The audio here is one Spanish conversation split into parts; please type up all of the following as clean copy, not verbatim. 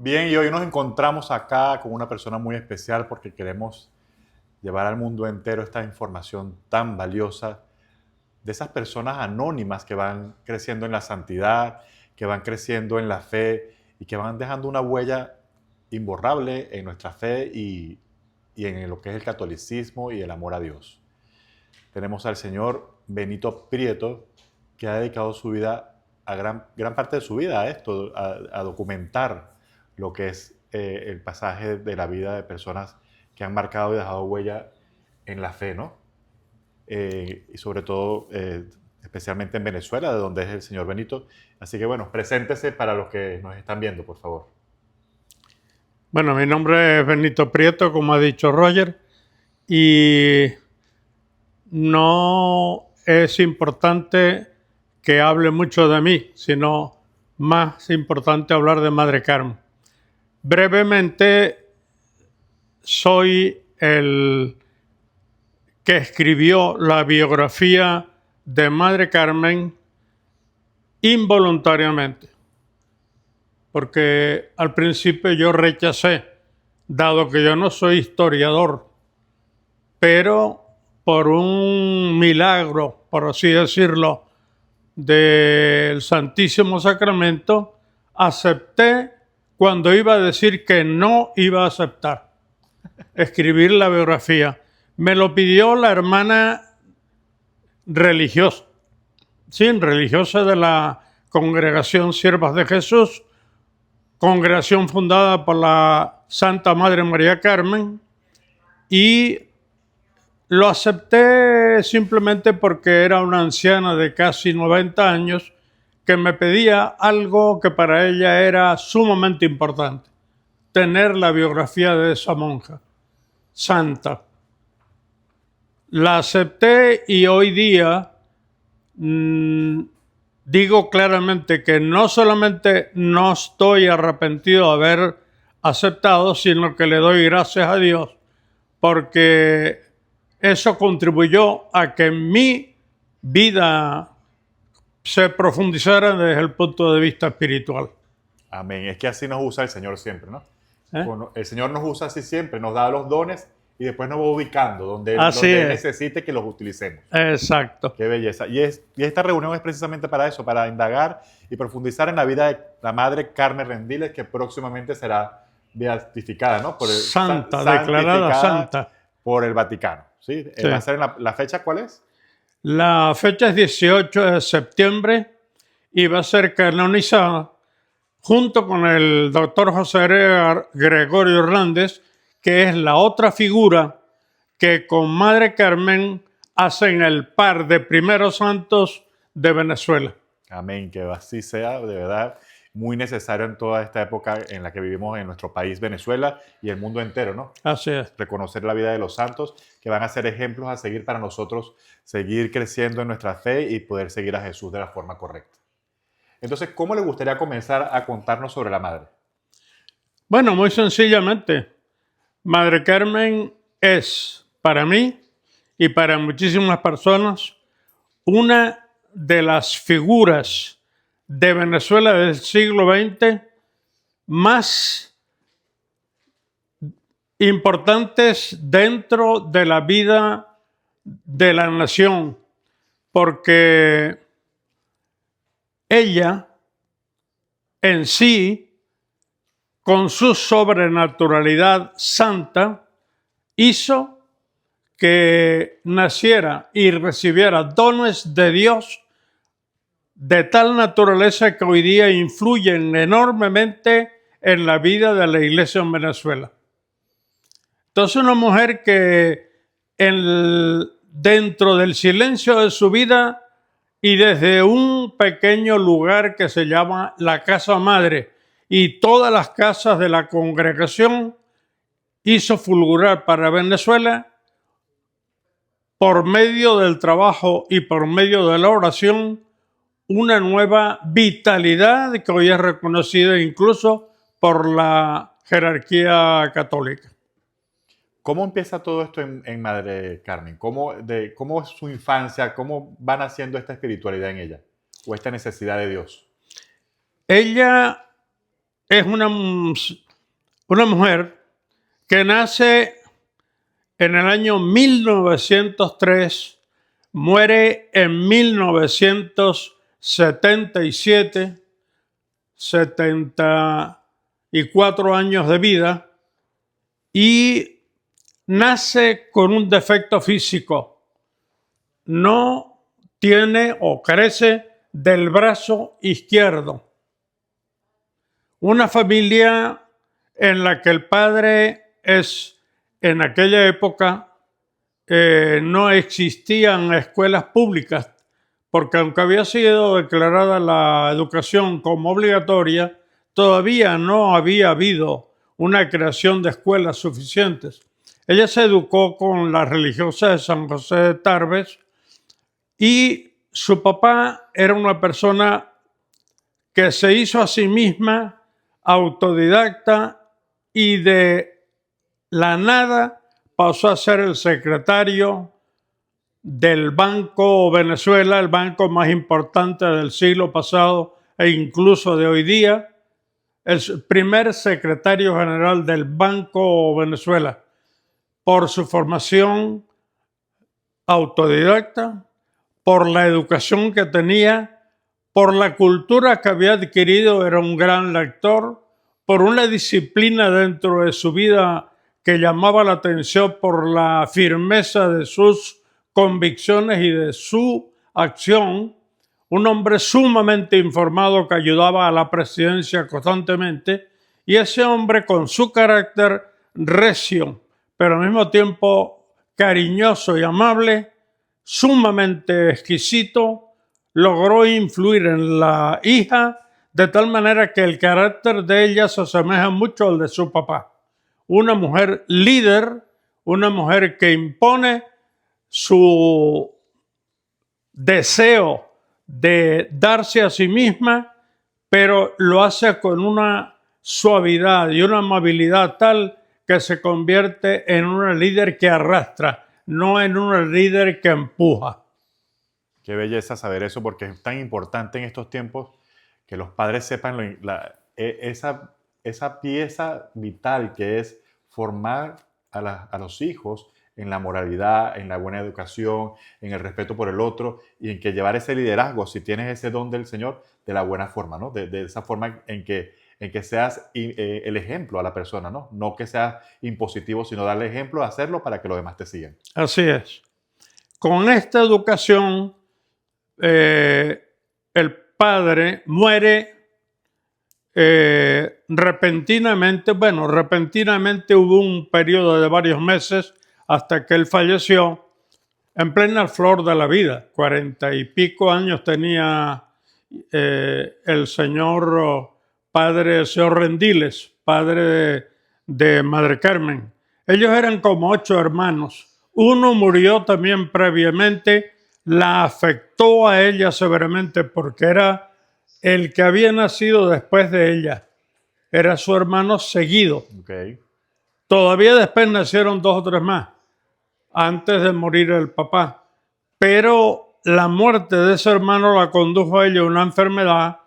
Bien, y hoy nos encontramos acá con una persona muy especial porque queremos llevar al mundo entero esta información tan valiosa de esas personas anónimas que van creciendo en la santidad, que van creciendo en la fe y que van dejando una huella imborrable en nuestra fe y en lo que es el catolicismo y el amor a Dios. Tenemos al señor Benito Prieto, que ha dedicado su vida, gran parte de su vida a esto, a documentar lo que es el pasaje de la vida de personas que han marcado y dejado huella en la fe, ¿no? Y sobre todo, especialmente en Venezuela, de donde es el señor Benito. Así que bueno, preséntese para los que nos están viendo, por favor. Bueno, mi nombre es Benito Prieto, como ha dicho Roger, y no es importante que hable mucho de mí, sino más importante hablar de Madre Carmen. Brevemente, soy el que escribió la biografía de Madre Carmen involuntariamente, porque al principio yo rechacé, dado que yo no soy historiador, pero por un milagro, por así decirlo, del Santísimo Sacramento, acepté cuando iba a decir que no iba a aceptar escribir la biografía. Me lo pidió la hermana religiosa, sí, religiosa de la Congregación Siervas de Jesús, congregación fundada por la Santa Madre María Carmen, y lo acepté simplemente porque era una anciana de casi 90 años que me pedía algo que para ella era sumamente importante: tener la biografía de esa monja santa. La acepté y hoy día digo claramente que no solamente no estoy arrepentido de haber aceptado, sino que le doy gracias a Dios porque eso contribuyó a que mi vida se profundizara desde el punto de vista espiritual. Amén. Es que así nos usa el Señor siempre, ¿no? ¿Eh? El Señor nos usa así siempre, nos da los dones y después nos va ubicando Así donde Él es, necesite que los utilicemos. exacto. Qué belleza. Y esta reunión es precisamente para eso, para indagar y profundizar en la vida de la Madre Carmen Rendiles, que próximamente será beatificada, ¿no? Santa, declarada Santificada santa. por el Vaticano. ¿Sí? Sí. ¿Va a ser la fecha cuál es? La fecha es 18 de septiembre y va a ser canonizada junto con el doctor José Gregorio Hernández, que es la otra figura que con Madre Carmen hacen el par de primeros santos de Venezuela. Amén, que así sea, de verdad, muy necesario en toda esta época en la que vivimos en nuestro país, Venezuela, y el mundo entero, ¿no? Así es. Reconocer la vida de los santos, que van a ser ejemplos a seguir para nosotros, seguir creciendo en nuestra fe y poder seguir a Jesús de la forma correcta. Entonces, ¿cómo le gustaría comenzar a contarnos sobre la Madre? Bueno, muy sencillamente, Madre Carmen es para mí y para muchísimas personas una de las figuras de Venezuela del siglo XX más importantes dentro de la vida de la nación, porque ella en sí, con su sobrenaturalidad santa, hizo que naciera y recibiera dones de Dios de tal naturaleza que hoy día influyen enormemente en la vida de la iglesia en Venezuela. Entonces, una mujer que dentro del silencio de su vida y desde un pequeño lugar que se llama la Casa Madre y todas las casas de la congregación, hizo fulgurar para Venezuela, por medio del trabajo y por medio de la oración, una nueva vitalidad que hoy es reconocida incluso por la jerarquía católica. ¿Cómo empieza todo esto en Madre Carmen? ¿Cómo es su infancia? ¿Cómo va naciendo esta espiritualidad en ella? ¿O esta necesidad de Dios? Ella es una mujer que nace en el año 1903, muere en 1977, 74 años de vida, y nace con un defecto físico. No tiene o carece del brazo izquierdo. Una familia en la que el padre en aquella época, no existían escuelas públicas, porque aunque había sido declarada la educación como obligatoria, todavía no había habido una creación de escuelas suficientes. Ella se educó con la religiosa de San José de Tarbes y su papá era una persona que se hizo a sí misma autodidacta y de la nada pasó a ser el secretario del Banco Venezuela, el banco más importante del siglo pasado e incluso de hoy día, el primer secretario general del Banco Venezuela, por su formación autodidacta, por la educación que tenía, por la cultura que había adquirido, era un gran lector, por una disciplina dentro de su vida que llamaba la atención por la firmeza de sus convicciones y de su acción, un hombre sumamente informado que ayudaba a la presidencia constantemente, y ese hombre con su carácter recio, pero al mismo tiempo cariñoso y amable, sumamente exquisito, logró influir en la hija de tal manera que el carácter de ella se asemeja mucho al de su papá. Una mujer líder, una mujer que impone su deseo de darse a sí misma, pero lo hace con una suavidad y una amabilidad tal que se convierte en una líder que arrastra, no en una líder que empuja. Qué belleza saber eso, porque es tan importante en estos tiempos que los padres sepan esa pieza vital que es formar a los hijos en la moralidad, en la buena educación, en el respeto por el otro y en que llevar ese liderazgo, si tienes ese don del Señor, de la buena forma, ¿no? De esa forma en que seas el ejemplo a la persona, ¿no? No que seas impositivo, sino darle ejemplo, hacerlo para que los demás te sigan. Así es. Con esta educación, el padre muere repentinamente. Bueno, repentinamente hubo un periodo de varios meses hasta que él falleció en plena flor de la vida. 40 y pico años tenía el señor señor Rendiles, padre de Madre Carmen. Ellos eran como 8 hermanos. Uno murió también previamente, la afectó a ella severamente porque era el que había nacido después de ella. Era su hermano seguido. Okay. Todavía después nacieron 2 o 3 más, antes de morir el papá. Pero la muerte de ese hermano la condujo a ella a una enfermedad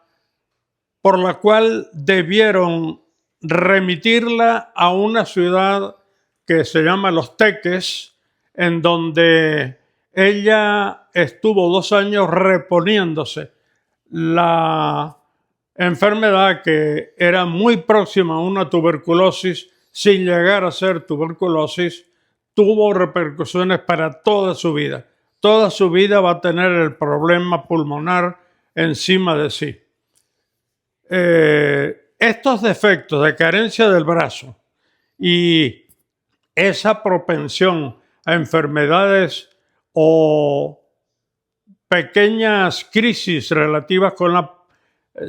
por la cual debieron remitirla a una ciudad que se llama Los Teques, en donde ella estuvo 2 años reponiéndose. La enfermedad, que era muy próxima a una tuberculosis, sin llegar a ser tuberculosis, tuvo repercusiones para toda su vida. Toda su vida va a tener el problema pulmonar encima de sí. Estos defectos de carencia del brazo y esa propensión a enfermedades o pequeñas crisis relativas con la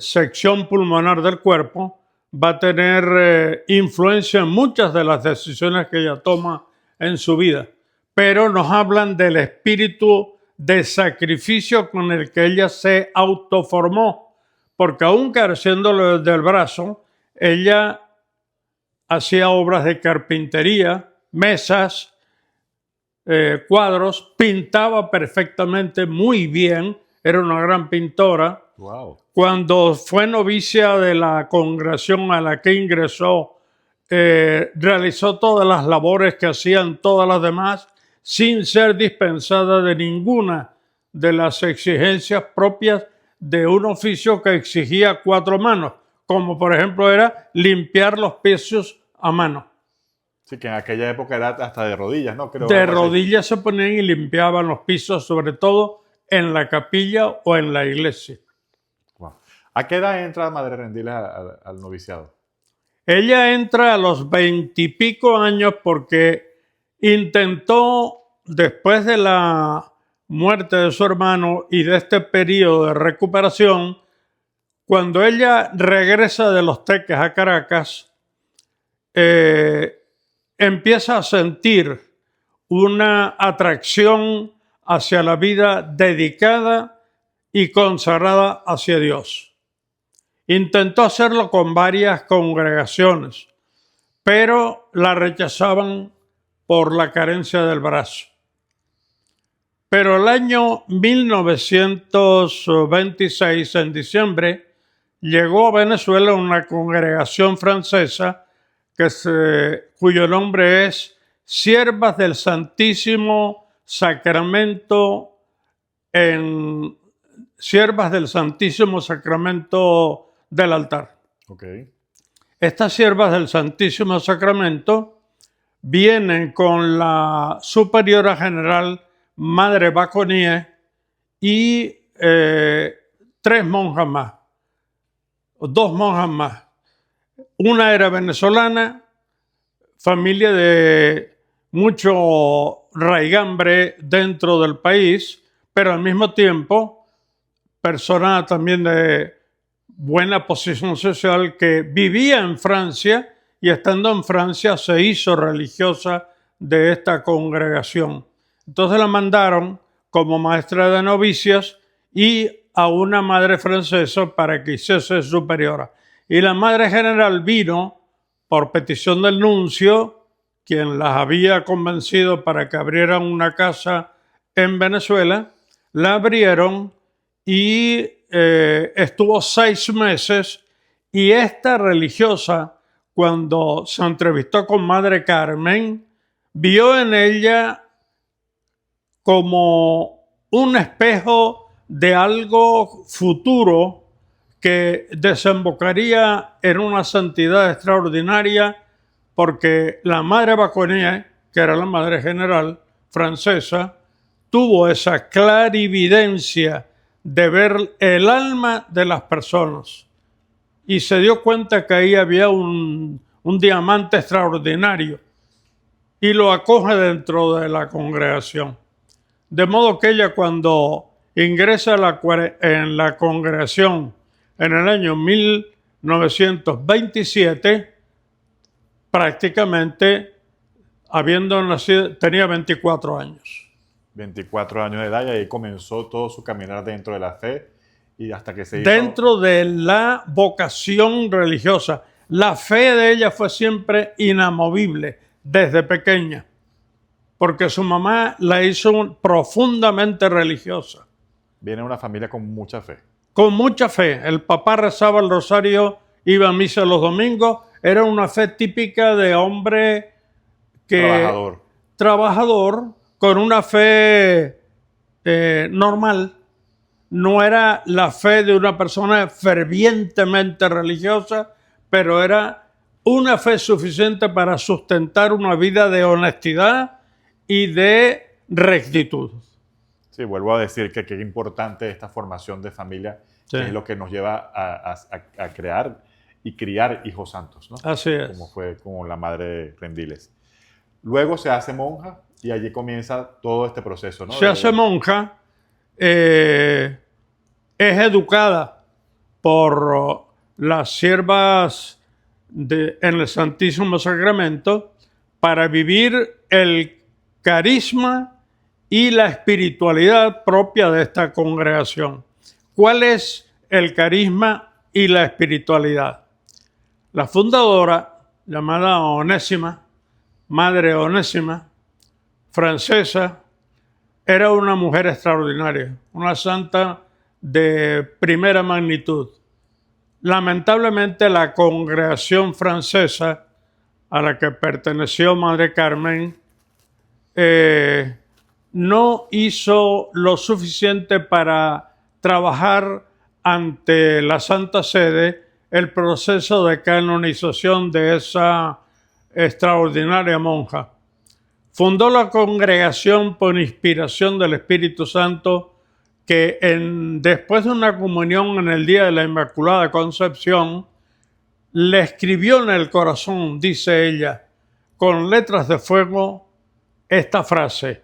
sección pulmonar del cuerpo va a tener influencia en muchas de las decisiones que ella toma en su vida, pero nos hablan del espíritu de sacrificio con el que ella se autoformó, porque aún careciéndole del brazo, ella hacía obras de carpintería, mesas, cuadros, pintaba perfectamente, muy bien, era una gran pintora, Wow. Cuando fue novicia de la congregación a la que ingresó, realizó todas las labores que hacían todas las demás sin ser dispensada de ninguna de las exigencias propias de un oficio que exigía 4 manos, como por ejemplo era limpiar los pisos a mano. Sí, que en aquella época era hasta de rodillas, ¿no? Creo, De algo así. rodillas se ponían y limpiaban los pisos, sobre todo en la capilla o en la iglesia. Wow. ¿A qué edad entra Madre Rendiles al noviciado? Ella entra a los 20 y pico años porque intentó, después de la muerte de su hermano y de este periodo de recuperación, cuando ella regresa de Los Teques a Caracas, empieza a sentir una atracción hacia la vida dedicada y consagrada hacia Dios. Intentó hacerlo con varias congregaciones, pero la rechazaban por la carencia del brazo. Pero el año 1926, en diciembre, llegó a Venezuela una congregación francesa cuyo nombre es Siervas del Santísimo Sacramento Siervas del Santísimo Sacramento del altar. Okay. Estas siervas del Santísimo Sacramento vienen con la superiora general Madre Baconie y 3 monjas más, o 2 monjas más. Una era venezolana, familia de mucho raigambre dentro del país, pero al mismo tiempo persona también de buena posición social que vivía en Francia y estando en Francia se hizo religiosa de esta congregación. Entonces la mandaron como maestra de novicias y a una madre francesa para que hiciese superiora. Y la madre general vino por petición del nuncio, quien las había convencido para que abrieran una casa en Venezuela. La abrieron y estuvo 6 meses, y esta religiosa, cuando se entrevistó con Madre Carmen, vio en ella como un espejo de algo futuro que desembocaría en una santidad extraordinaria, porque la Madre Baconie, que era la Madre General francesa, tuvo esa clarividencia de ver el alma de las personas y se dio cuenta que ahí había un diamante extraordinario y lo acoge dentro de la congregación. De modo que ella, cuando ingresa en la congregación en el año 1927, prácticamente habiendo nacido, tenía 24 años. 24 años de edad y ahí comenzó todo su caminar dentro de la fe y hasta que se hizo... Dentro de la vocación religiosa. La fe de ella fue siempre inamovible desde pequeña, porque su mamá la hizo profundamente religiosa. Viene de una familia con mucha fe. Con mucha fe. El papá rezaba el rosario, iba a misa los domingos. Era una fe típica de hombre trabajador, con una fe normal. No era la fe de una persona fervientemente religiosa, pero era una fe suficiente para sustentar una vida de honestidad y de rectitud. Sí, vuelvo a decir que qué importante esta formación de familia, Sí. que es lo que nos lleva a crear y criar hijos santos, ¿no? Así es. Como fue con la Madre Rendiles. Luego se hace monja y allí comienza todo este proceso, ¿no? Se hace monja, es educada por las siervas en el Santísimo Sacramento para vivir el carisma y la espiritualidad propia de esta congregación. ¿Cuál es el carisma y la espiritualidad? La fundadora, llamada Onésima, Madre Onésima, francesa, era una mujer extraordinaria, una santa de primera magnitud. Lamentablemente, la congregación francesa a la que perteneció Madre Carmen no hizo lo suficiente para trabajar ante la Santa Sede el proceso de canonización de esa extraordinaria monja. Fundó la congregación por inspiración del Espíritu Santo, que después de una comunión en el día de la Inmaculada Concepción, le escribió en el corazón, dice ella, con letras de fuego, esta frase: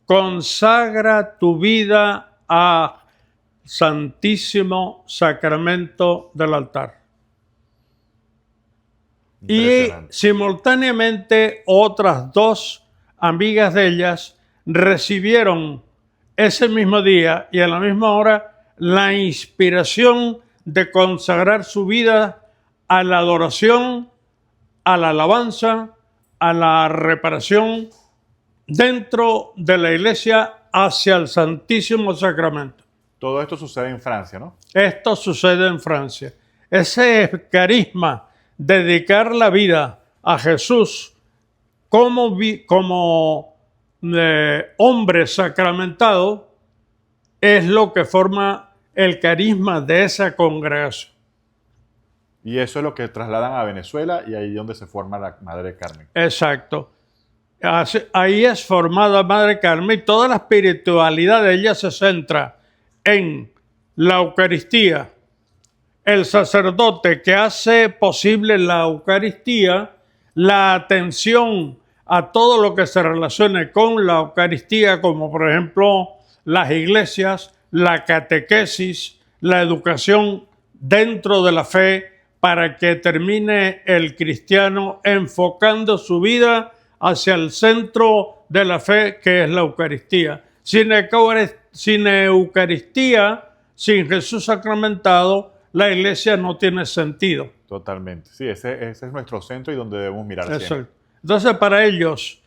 consagra tu vida a Santísimo Sacramento del altar. Y simultáneamente otras dos amigas de ellas recibieron ese mismo día y a la misma hora la inspiración de consagrar su vida a la adoración, a la alabanza, a la reparación dentro de la iglesia hacia el Santísimo Sacramento. Todo esto sucede en Francia, ¿no? Esto sucede en Francia. Ese carisma, dedicar la vida a Jesús como hombre sacramentado, es lo que forma el carisma de esa congregación. Y eso es lo que trasladan a Venezuela y ahí es donde se forma la Madre Carmen. Exacto. Ahí es formada Madre Carmen y toda la espiritualidad de ella se centra en la Eucaristía. El sacerdote que hace posible la Eucaristía, la atención a todo lo que se relacione con la Eucaristía, como por ejemplo las iglesias, la catequesis, la educación dentro de la fe, para que termine el cristiano enfocando su vida hacia el centro de la fe, que es la Eucaristía. Sin Eucaristía, sin Jesús sacramentado, la iglesia no tiene sentido. Totalmente. Sí, ese es nuestro centro y donde debemos mirar siempre. Exacto. Entonces, para ellos,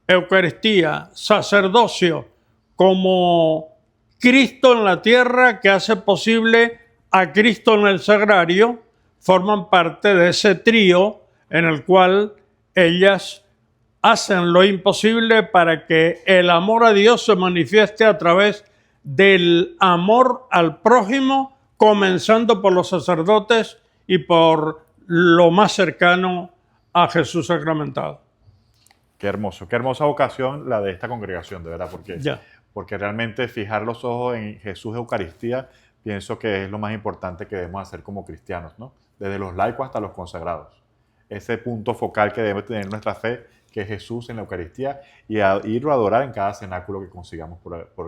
Eucaristía, sacerdocio, como Cristo en la tierra que hace posible a Cristo en el sagrario, forman parte de ese trío en el cual ellas hacen lo imposible para que el amor a Dios se manifieste a través del amor al prójimo, comenzando por los sacerdotes y por lo más cercano a Jesús sacramentado. Qué hermosa vocación la de esta congregación, de verdad, porque realmente fijar los ojos en Jesús Eucaristía, pienso que es lo más importante que debemos hacer como cristianos, ¿no? Desde los laicos hasta los consagrados. Ese punto focal que debe tener nuestra fe, que es Jesús en la Eucaristía, y irlo a adorar en cada cenáculo que consigamos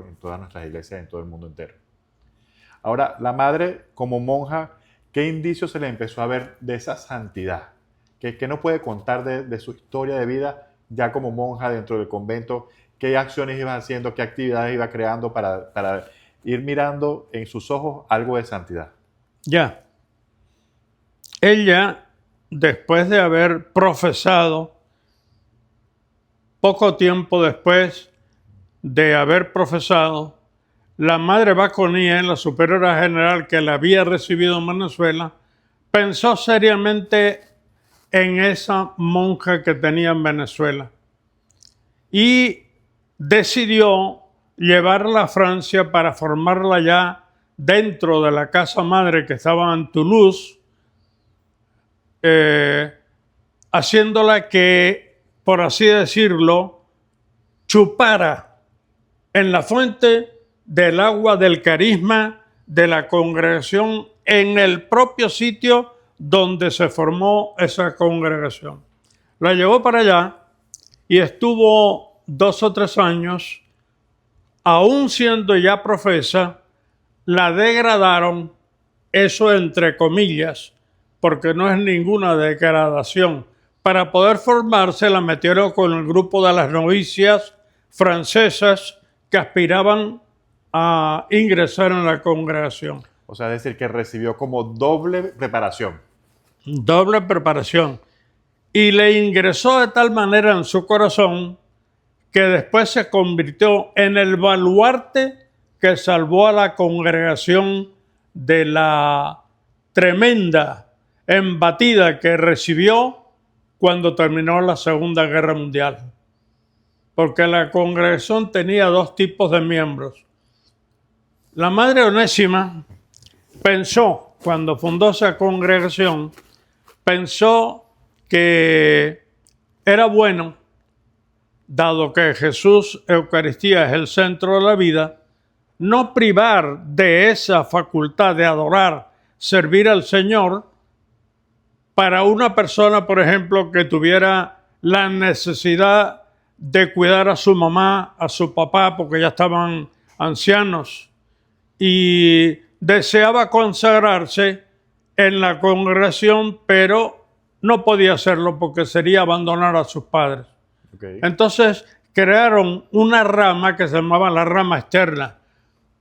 en todas nuestras iglesias, en todo el mundo entero. Ahora, la madre como monja, ¿qué indicios se le empezó a ver de esa santidad? ¿Qué nos puede contar de su historia de vida ya como monja dentro del convento? ¿Qué acciones iba haciendo? ¿Qué actividades iba creando para ir mirando en sus ojos algo de santidad? Ya. Ella, después de haber profesado, poco tiempo después de haber profesado, la madre Baconía, la superiora general que la había recibido en Venezuela, pensó seriamente en esa monja que tenía en Venezuela y decidió llevarla a Francia para formarla ya dentro de la casa madre que estaba en Toulouse, haciéndola que, por así decirlo, chupara en la fuente del agua del carisma de la congregación en el propio sitio donde se formó esa congregación. La llevó para allá y estuvo 2 o 3 años, aún siendo ya profesa, la degradaron, eso entre comillas, porque no es ninguna degradación. Para poder formarse la metieron con el grupo de las novicias francesas que aspiraban a ingresar en la congregación. O sea, es decir, que recibió como doble preparación. Doble preparación. Y le ingresó de tal manera en su corazón que después se convirtió en el baluarte que salvó a la congregación de la tremenda embatida que recibió cuando terminó la Segunda Guerra Mundial. Porque la congregación tenía dos tipos de miembros. La madre Onésima pensó, cuando fundó esa congregación, pensó que era bueno, dado que Jesús, Eucaristía, es el centro de la vida, no privar de esa facultad de adorar, servir al Señor, para una persona, por ejemplo, que tuviera la necesidad de cuidar a su mamá, a su papá, porque ya estaban ancianos, y deseaba consagrarse en la congregación, pero no podía hacerlo porque sería abandonar a sus padres. Okay. Entonces crearon una rama que se llamaba la rama externa.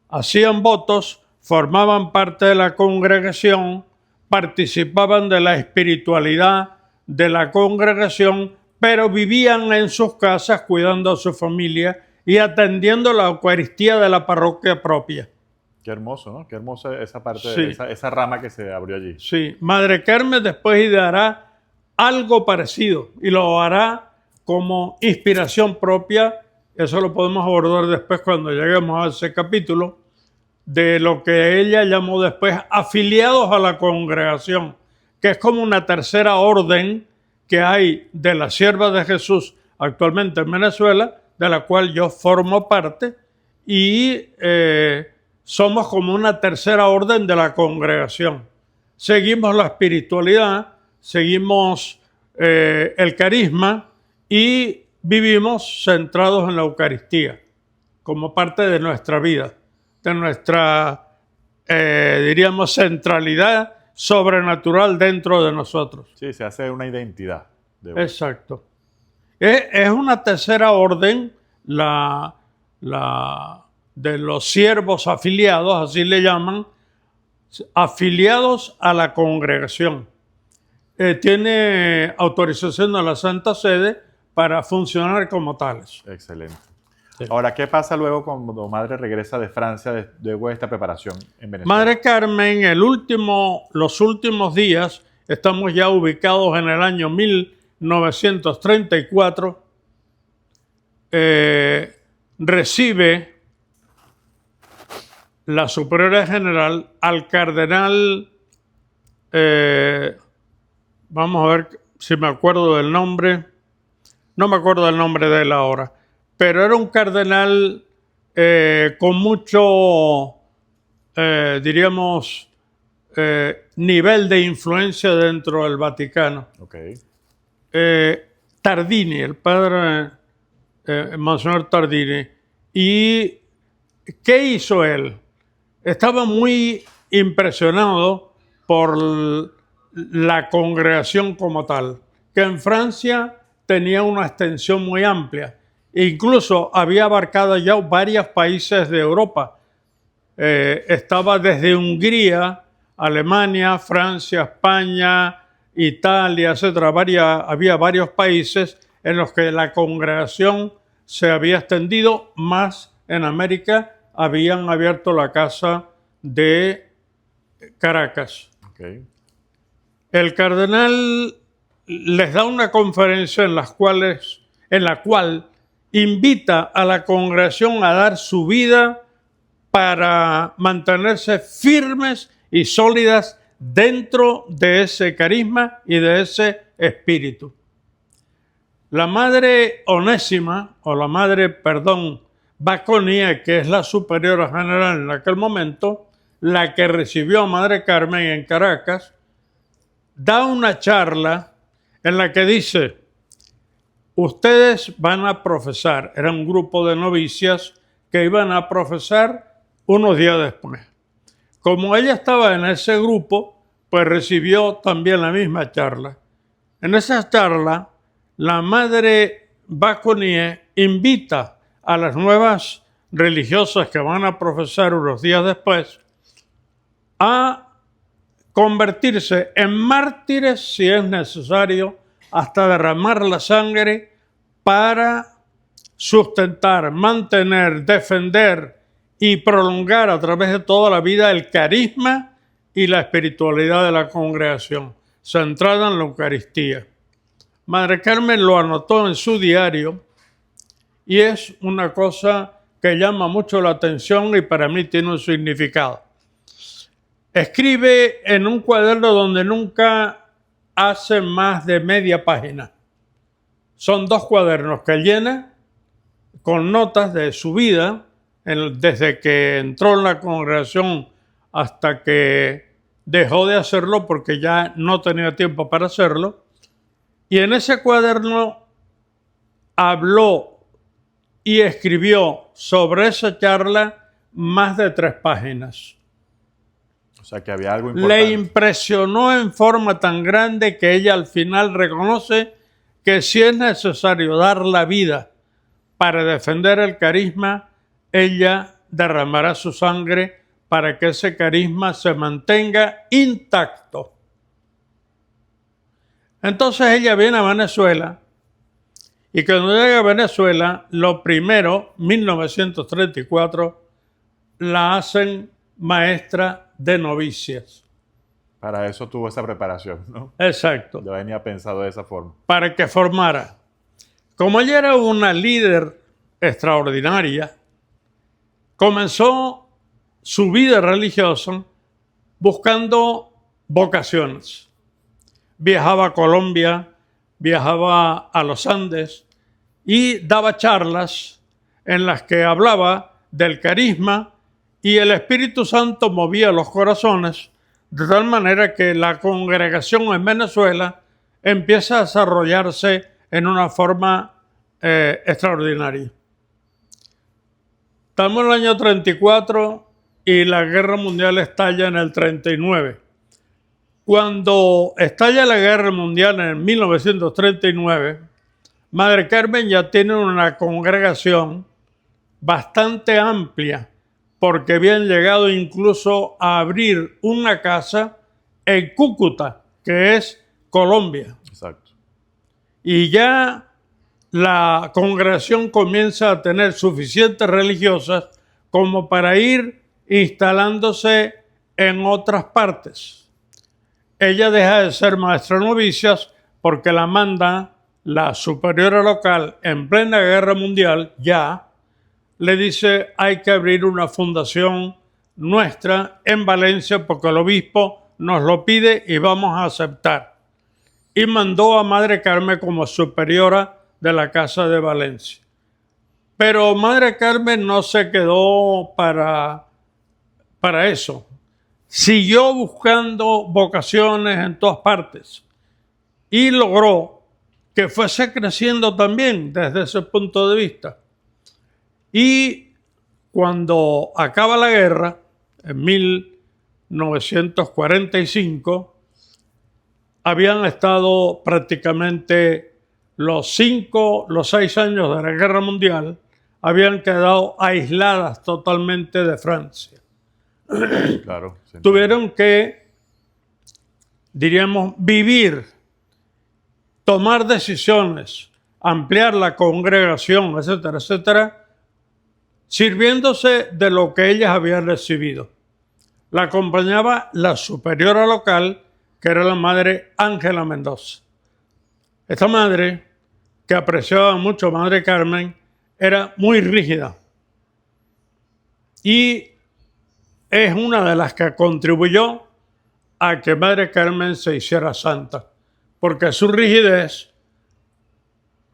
Hacían votos, formaban parte de la congregación, participaban de la espiritualidad de la congregación, pero vivían en sus casas cuidando a su familia y atendiendo la Eucaristía de la parroquia propia. Qué hermoso, ¿no? Qué hermosa esa parte, Sí. esa rama que se abrió allí. Sí, Madre Carmen después ideará algo parecido y lo hará como inspiración propia. Eso lo podemos abordar después cuando lleguemos a ese capítulo, de lo que ella llamó después afiliados a la congregación, que es como una tercera orden que hay de la Sierva de Jesús actualmente en Venezuela, de la cual yo formo parte, y somos como una tercera orden de la congregación. Seguimos la espiritualidad, seguimos el carisma y vivimos centrados en la Eucaristía como parte de nuestra vida, de nuestra, diríamos, centralidad sobrenatural dentro de nosotros. Sí, se hace una identidad. Exacto. Es una tercera orden la de los siervos afiliados, así le llaman, afiliados a la congregación. Tiene autorización de la Santa Sede para funcionar como tales. Excelente. Sí. Ahora, ¿qué pasa luego cuando madre regresa de Francia luego de esta preparación en Venezuela? Madre Carmen, los últimos días, estamos ya ubicados en el año 1934, recibe la Superiora General al cardenal, vamos a ver si me acuerdo del nombre, no me acuerdo del nombre de él ahora, pero era un cardenal con mucho, diríamos, nivel de influencia dentro del Vaticano. Okay. Tardini, el padre Monseñor Tardini. ¿Y qué hizo él? Estaba muy impresionado por la congregación como tal, que en Francia tenía una extensión muy amplia. Incluso había abarcado ya varios países de Europa. Estaba desde Hungría, Alemania, Francia, España, Italia, etc. Había varios países en los que la congregación se había extendido, más en América habían abierto la casa de Caracas. Okay. El cardenal les da una conferencia en la cual invita a la congregación a dar su vida para mantenerse firmes y sólidas dentro de ese carisma y de ese espíritu. La madre Onésima, o la madre, Baconie, que es la superiora general en aquel momento, la que recibió a Madre Carmen en Caracas, da una charla en la que dice: ustedes van a profesar, era un grupo de novicias que iban a profesar unos días después. Como ella estaba en ese grupo, pues recibió también la misma charla. En esa charla, la madre Baconie invita a las nuevas religiosas que van a profesar unos días después a convertirse en mártires si es necesario, hasta derramar la sangre para sustentar, mantener, defender y prolongar a través de toda la vida el carisma y la espiritualidad de la congregación, centrada en la Eucaristía. Madre Carmen lo anotó en su diario y es una cosa que llama mucho la atención y para mí tiene un significado. Escribe en un cuaderno donde nunca hace más de media página. Son 2 cuadernos que llena con notas de su vida, desde que entró en la congregación hasta que dejó de hacerlo porque ya no tenía tiempo para hacerlo. Y en ese cuaderno habló y escribió sobre esa charla más de 3 páginas. O sea, que había algo importante. Le impresionó en forma tan grande que ella al final reconoce que si es necesario dar la vida para defender el carisma, ella derramará su sangre para que ese carisma se mantenga intacto. Entonces ella viene a Venezuela y cuando llega a Venezuela, lo primero, 1934, la hacen maestra de novicias. Para eso tuvo esa preparación, ¿no? Exacto. Ya venía pensado de esa forma. Para que formara. Como ella era una líder extraordinaria, comenzó su vida religiosa buscando vocaciones. Viajaba a Colombia, viajaba a los Andes y daba charlas en las que hablaba del carisma y el Espíritu Santo movía los corazones de tal manera que la congregación en Venezuela empieza a desarrollarse en una forma extraordinaria. Estamos en el año 34 y la guerra mundial estalla en el 39. Cuando estalla la guerra mundial en 1939, Madre Carmen ya tiene una congregación bastante amplia, porque habían llegado incluso a abrir una casa en Cúcuta, que es Colombia. Exacto. Y ya la congregación comienza a tener suficientes religiosas como para ir instalándose en otras partes. Ella deja de ser maestra de novicias porque la manda la superiora local en plena guerra mundial, ya, le dice hay que abrir una fundación nuestra en Valencia porque el obispo nos lo pide y vamos a aceptar. Y mandó a Madre Carmen como superiora de la Casa de Valencia. Pero Madre Carmen no se quedó para eso. Siguió buscando vocaciones en todas partes y logró que fuese creciendo también desde ese punto de vista. Y cuando acaba la guerra, en 1945, habían estado prácticamente los 6 años de la guerra mundial, habían quedado aisladas totalmente de Francia. Claro. Tuvieron que, diríamos, vivir, tomar decisiones, ampliar la congregación, etcétera, etcétera, sirviéndose de lo que ellas habían recibido. La acompañaba la superiora local, que era la madre Ángela Mendoza. Esta madre, que apreciaba mucho a Madre Carmen, era muy rígida y es una de las que contribuyó a que Madre Carmen se hiciera santa, porque su rigidez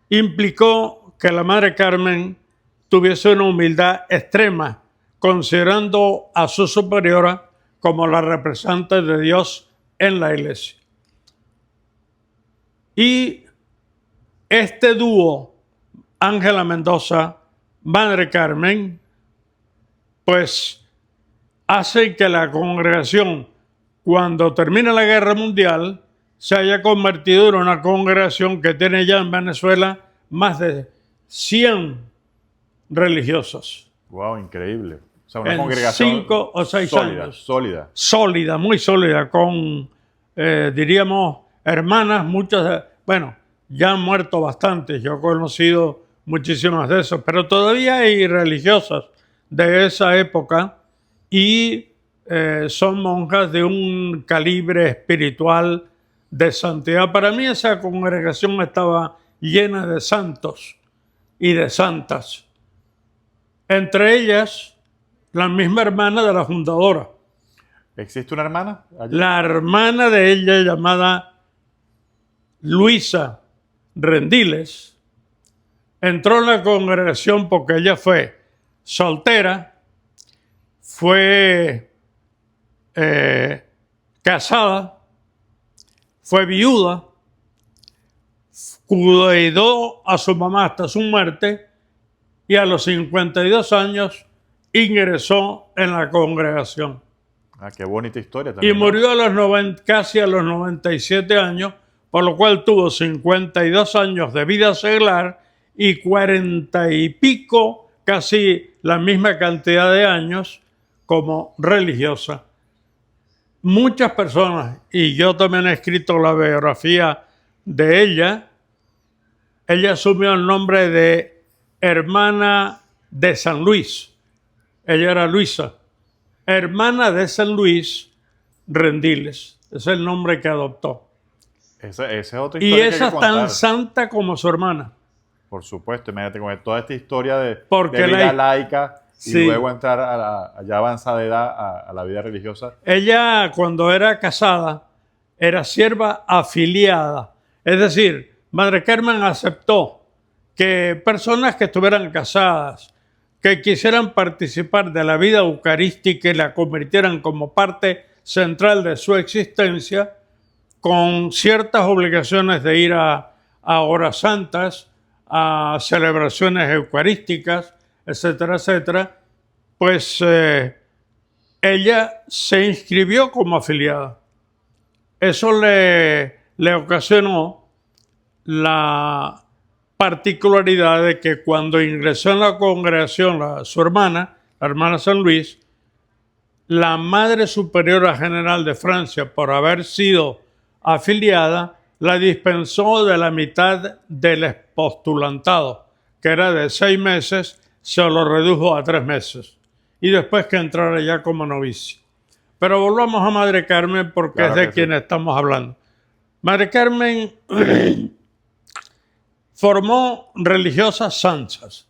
implicó que la Madre Carmen tuviese una humildad extrema, considerando a su superiora como la representante de Dios en la iglesia. Y este dúo, Ángela Mendoza, Madre Carmen, pues hace que la congregación, cuando termina la guerra mundial, se haya convertido en una congregación que tiene ya en Venezuela más de 100 religiosas. Wow, increíble. O sea, una en congregación 5 o 6 años. Sólida. Sólida, muy sólida, con, diríamos, hermanas, muchas, bueno, ya han muerto bastantes, yo he conocido muchísimas de esas, pero todavía hay religiosas de esa época y son monjas de un calibre espiritual de santidad. Para mí esa congregación estaba llena de santos y de santas. Entre ellas, la misma hermana de la fundadora. ¿Existe una hermana allí? La hermana de ella, llamada Luisa Rendiles, entró en la congregación porque ella fue soltera, fue casada, fue viuda, cuidó a su mamá hasta su muerte y a los 52 años ingresó en la congregación. Ah, qué bonita historia Y también, ¿no? murió a los casi a los 97 años, por lo cual tuvo 52 años de vida seglar y 40 y pico, casi la misma cantidad de años como religiosa. Muchas personas, y yo también he escrito la biografía de ella asumió el nombre de hermana de San Luis. Ella era Luisa, hermana de San Luis Rendiles. Es el nombre que adoptó. Esa es otra Y historia que hay esa que es tan contar. santa como su hermana. Por supuesto, imagínate con toda esta historia de Porque vida laica y sí. luego entrar a la ya avanzada edad a la vida religiosa. Ella, cuando era casada, era sierva afiliada. Es decir, Madre Carmen aceptó que personas que estuvieran casadas, que quisieran participar de la vida eucarística y la convirtieran como parte central de su existencia, con ciertas obligaciones de ir a horas santas, a celebraciones eucarísticas, etcétera, etcétera, pues ella se inscribió como afiliada. Eso le ocasionó la particularidad de que cuando ingresó en la congregación su hermana, la hermana San Luis, la Madre Superiora General de Francia, por haber sido afiliada, la dispensó de la mitad del postulantado, que era de 6 meses, se lo redujo a 3 meses. Y después que entrara ya como novicia. Pero volvamos a Madre Carmen porque Claro es de que quien sí. estamos hablando. Madre Carmen formó religiosas santas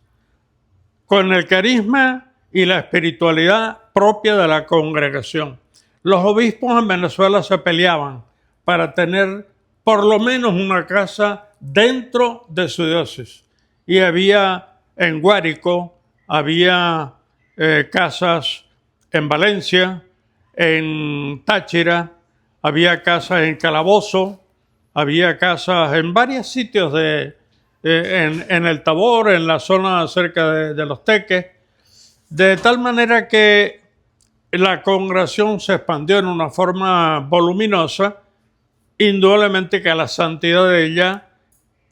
con el carisma y la espiritualidad propia de la congregación. Los obispos en Venezuela se peleaban para tener por lo menos una casa dentro de su diócesis. Y había en Guárico, había casas en Valencia, en Táchira, había casas en Calabozo, había casas en varios sitios en el Tabor, en la zona cerca de Los Teques, de tal manera que la congregación se expandió en una forma voluminosa, indudablemente que la santidad de ella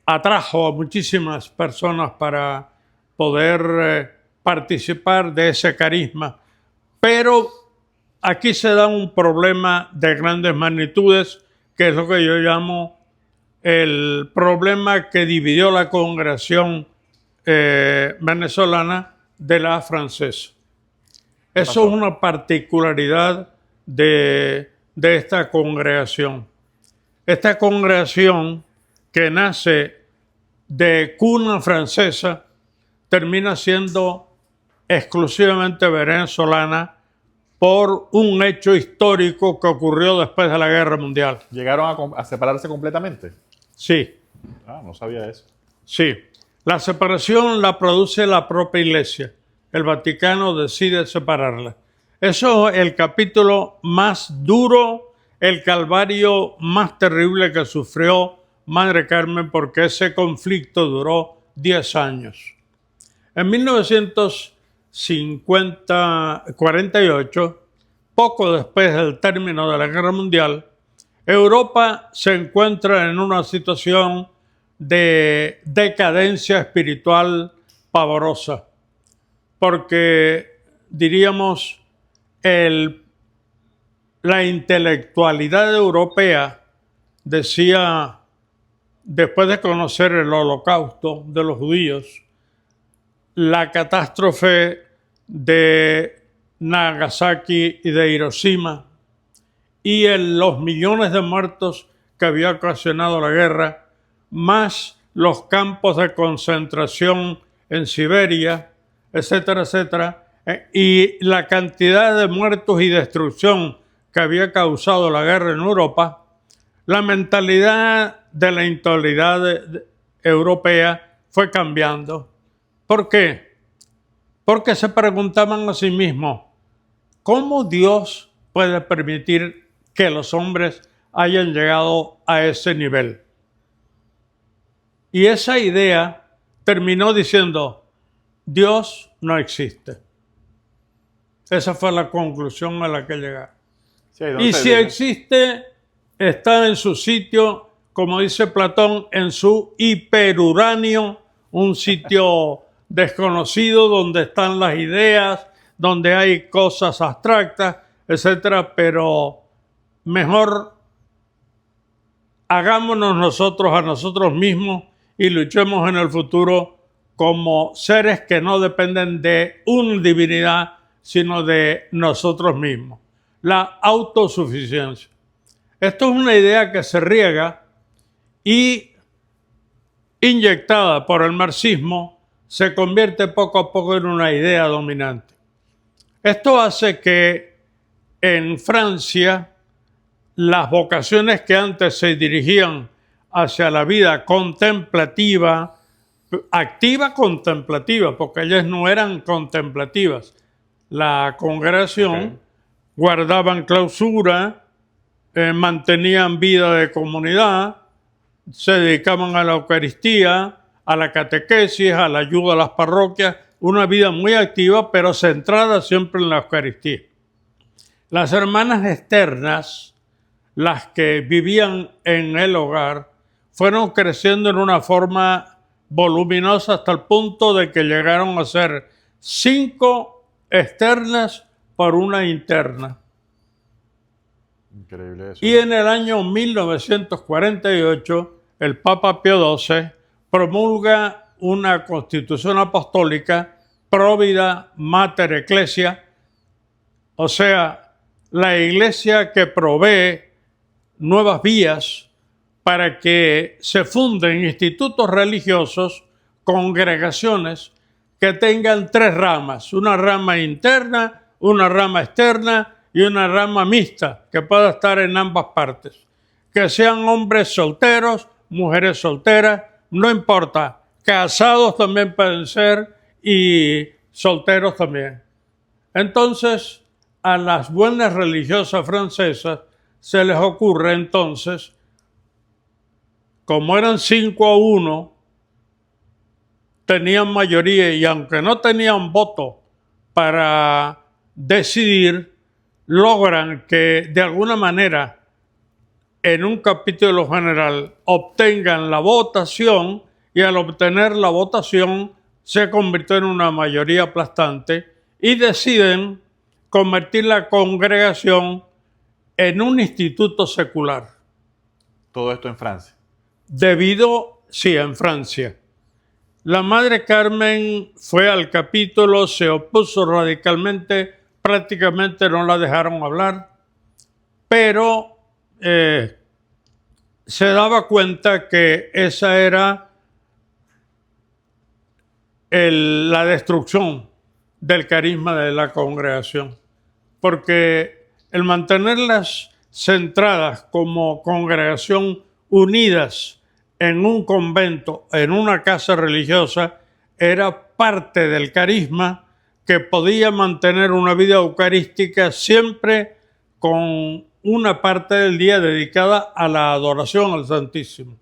atrajo a muchísimas personas para poder participar de ese carisma. Pero aquí se da un problema de grandes magnitudes, que es lo que yo llamo el problema que dividió la congregación venezolana de la francesa. Eso es una particularidad de esta congregación. Esta congregación que nace de cuna francesa termina siendo exclusivamente venezolana por un hecho histórico que ocurrió después de la Guerra Mundial. ¿Llegaron a separarse completamente? Sí, Ah, no sabía eso. sí. La separación la produce la propia Iglesia. El Vaticano decide separarla. Eso es el capítulo más duro, el calvario más terrible que sufrió Madre Carmen, porque ese conflicto duró 10 años. En 1948, poco después del término de la Guerra Mundial, Europa se encuentra en una situación de decadencia espiritual pavorosa, porque diríamos la intelectualidad europea decía, después de conocer el holocausto de los judíos, la catástrofe de Nagasaki y de Hiroshima y los millones de muertos que había ocasionado la guerra, más los campos de concentración en Siberia, etcétera, etcétera, y la cantidad de muertos y destrucción que había causado la guerra en Europa, la mentalidad de la intolerabilidad europea fue cambiando. ¿Por qué? Porque se preguntaban a sí mismos, ¿cómo Dios puede permitir que los hombres hayan llegado a ese nivel? Y esa idea terminó diciendo, Dios no existe. Esa fue la conclusión a la que llegaron. Sí, Y si existe, está en su sitio, como dice Platón, en su hiperuranio, un sitio desconocido donde están las ideas, donde hay cosas abstractas, etcétera, pero mejor hagámonos nosotros a nosotros mismos y luchemos en el futuro como seres que no dependen de una divinidad, sino de nosotros mismos. La autosuficiencia. Esto es una idea que se riega y inyectada por el marxismo se convierte poco a poco en una idea dominante. Esto hace que en Francia las vocaciones que antes se dirigían hacia la vida contemplativa, activa contemplativa, porque ellas no eran contemplativas. La congregación guardaban clausura, mantenían vida de comunidad, se dedicaban a la Eucaristía, a la catequesis, a la ayuda a las parroquias, una vida muy activa, pero centrada siempre en la Eucaristía. Las hermanas externas, las que vivían en el hogar, fueron creciendo en una forma voluminosa hasta el punto de que llegaron a ser 5 externas por una interna. Increíble eso. Y en el año 1948, el Papa Pío XII promulga una constitución apostólica, Provida Mater Ecclesia, o sea, la iglesia que provee nuevas vías para que se funden institutos religiosos, congregaciones que tengan 3 ramas, una rama interna, una rama externa y una rama mixta que pueda estar en ambas partes. Que sean hombres solteros, mujeres solteras, no importa, casados también pueden ser y solteros también. Entonces, a las buenas religiosas francesas se les ocurre entonces, como eran 5-1, tenían mayoría y aunque no tenían voto para decidir, logran que de alguna manera en un capítulo general obtengan la votación y al obtener la votación se convirtió en una mayoría aplastante y deciden convertir la congregación en un instituto secular. Todo esto en Francia. Sí, en Francia. La Madre Carmen fue al capítulo, se opuso radicalmente, prácticamente no la dejaron hablar, pero se daba cuenta que esa era la destrucción del carisma de la congregación, porque el mantenerlas centradas como congregación unidas en un convento, en una casa religiosa, era parte del carisma que podía mantener una vida eucarística siempre con una parte del día dedicada a la adoración al Santísimo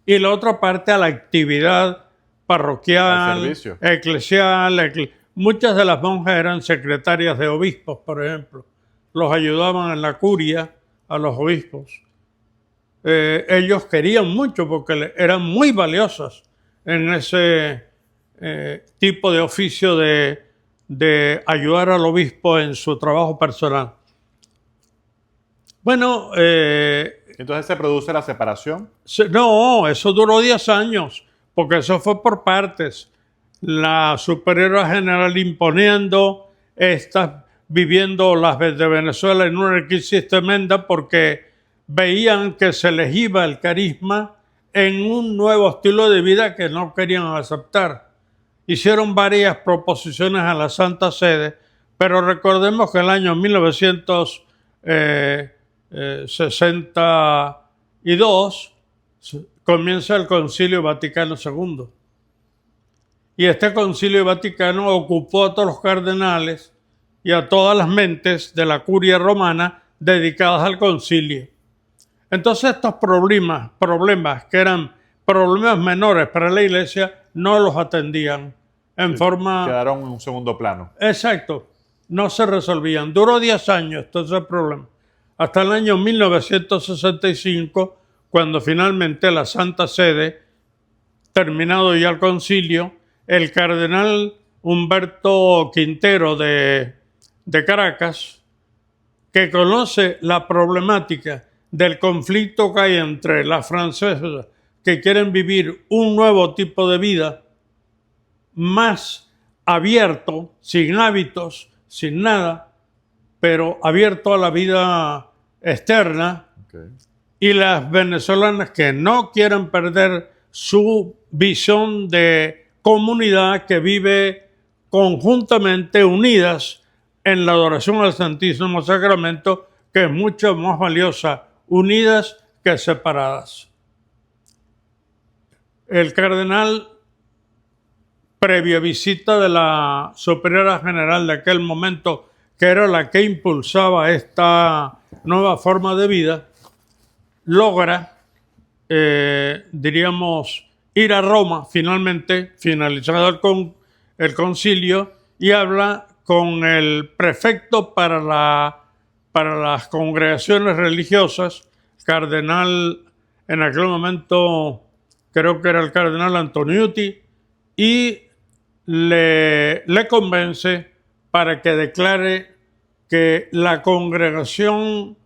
y la otra parte a la actividad parroquial, eclesial. Muchas de las monjas eran secretarias de obispos, por ejemplo. Los ayudaban en la curia a los obispos. Ellos querían mucho porque eran muy valiosas en ese tipo de oficio de ayudar al obispo en su trabajo personal. Bueno, entonces se produce la separación. No, eso duró 10 años, porque eso fue por partes. la superiora general imponiendo viviendo las de Venezuela en una crisis tremenda porque veían que se les iba el carisma en un nuevo estilo de vida que no querían aceptar. Hicieron varias proposiciones a la Santa Sede, pero recordemos que en el año 1962 comienza el Concilio Vaticano II. Y este Concilio Vaticano ocupó a todos los cardenales y a todas las mentes de la curia romana dedicadas al concilio. Entonces estos problemas que eran problemas menores para la iglesia, no los atendían en forma... Quedaron en un segundo plano. Exacto, no se resolvían. Duró 10 años todo ese problema. Hasta el año 1965, cuando finalmente la Santa Sede, terminado ya el concilio, el cardenal Humberto Quintero de Caracas, que conoce la problemática del conflicto que hay entre las francesas que quieren vivir un nuevo tipo de vida más abierto, sin hábitos, sin nada, pero abierto a la vida externa, Okay. y las venezolanas que no quieren perder su visión de comunidad que vive conjuntamente unidas en la adoración al Santísimo Sacramento, que es mucho más valiosa unidas que separadas. El cardenal, previa visita de la superiora general de aquel momento, que era la que impulsaba esta nueva forma de vida, logra, diríamos, ir a Roma finalmente, finalizado el concilio, y habla con el prefecto para las congregaciones religiosas, cardenal, en aquel momento creo que era el cardenal Antoniuti, y le convence para que declare que la congregación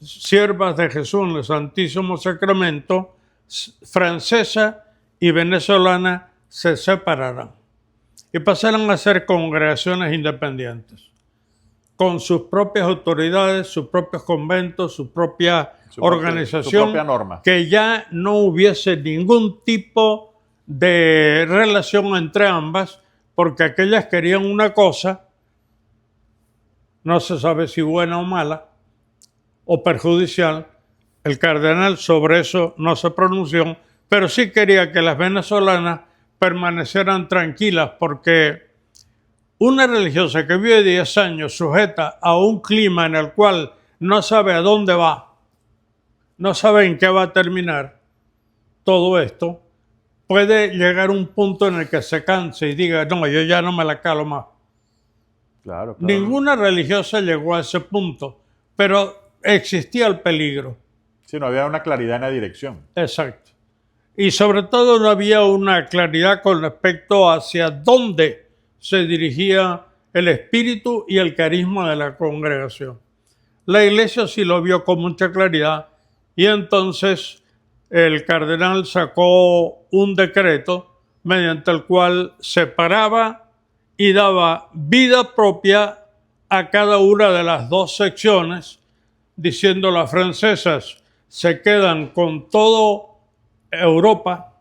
Siervas de Jesús en el Santísimo Sacramento, francesa y venezolana, se separarán y pasarán a ser congregaciones independientes, con sus propias autoridades, sus propios conventos, su propia organización, su propia norma. Que ya no hubiese ningún tipo de relación entre ambas, porque aquellas querían una cosa, no se sabe si buena o mala, o perjudicial. El cardenal sobre eso no se pronunció, pero sí quería que las venezolanas permanecieran tranquilas, porque una religiosa que vive 10 años sujeta a un clima en el cual no sabe a dónde va, no sabe en qué va a terminar todo esto, puede llegar a un punto en el que se canse y diga, no, yo ya no me la calo más. Claro. Ninguna religiosa llegó a ese punto, pero existía el peligro. Sí, no había una claridad en la dirección. Exacto. Y sobre todo no había una claridad con respecto hacia dónde se dirigía el espíritu y el carisma de la congregación. La iglesia sí lo vio con mucha claridad, y entonces el cardenal sacó un decreto mediante el cual separaba y daba vida propia a cada una de las dos secciones, diciendo: las francesas se quedan con todo Europa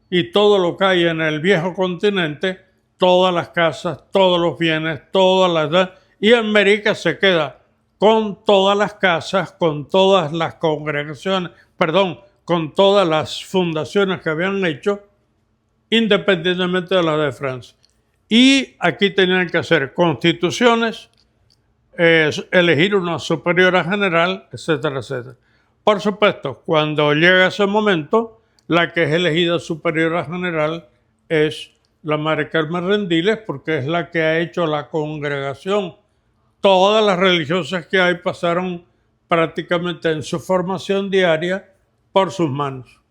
y todo lo que hay en el viejo continente, todas las casas, todos los bienes, todas las... Y América se queda con todas las casas, con todas las congregaciones, perdón, con todas las fundaciones que habían hecho, independientemente de las de Francia. Y aquí tenían que hacer constituciones, elegir una superiora general, etcétera, etcétera. Por supuesto, cuando llega ese momento, la que es elegida superiora general es la Madre Carmen Rendiles, porque es la que ha hecho la congregación. Todas las religiosas que hay pasaron prácticamente en su formación diaria por sus manos.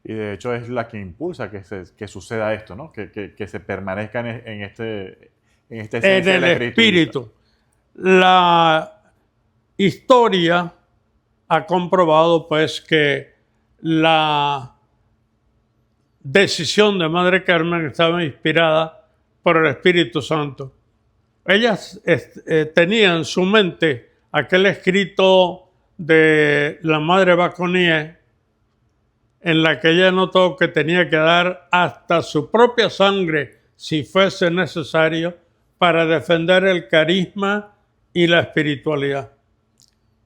Y de hecho es la que impulsa que suceda esto, ¿no? Que se permanezca en este esencia En el del espíritu. La historia ha comprobado pues que la decisión de Madre Carmen estaba inspirada por el Espíritu Santo. Ella tenía en su mente aquel escrito de la Madre Baconie, en la que ella notó que tenía que dar hasta su propia sangre, si fuese necesario, para defender el carisma y la espiritualidad.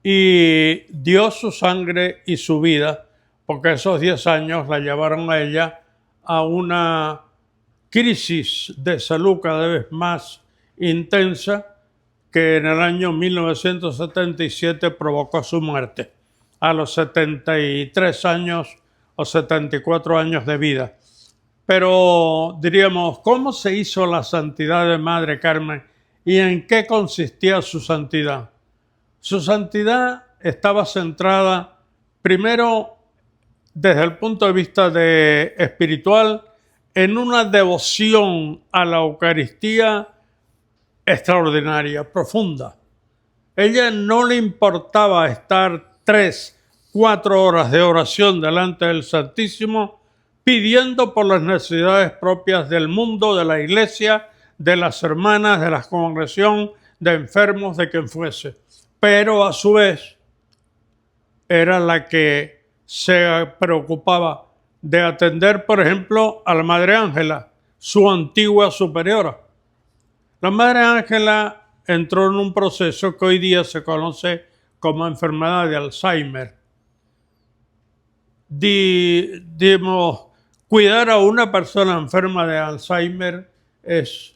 Y dio su sangre y su vida, porque esos 10 años la llevaron a ella a una crisis de salud cada vez más intensa, que en el año 1977 provocó su muerte, a los 73 años o 74 años de vida. Pero diríamos, ¿cómo se hizo la santidad de Madre Carmen y en qué consistía su santidad? Su santidad estaba centrada, primero, desde el punto de vista espiritual, en una devoción a la Eucaristía extraordinaria, profunda. Ella no le importaba estar 3, 4 horas de oración delante del Santísimo, pidiendo por las necesidades propias del mundo, de la iglesia, de las hermanas, de la congregación, de enfermos, de quien fuese. Pero a su vez era la que se preocupaba de atender, por ejemplo, a la Madre Ángela, su antigua superiora. La Madre Ángela entró en un proceso que hoy día se conoce como enfermedad de Alzheimer. Cuidar a una persona enferma de Alzheimer es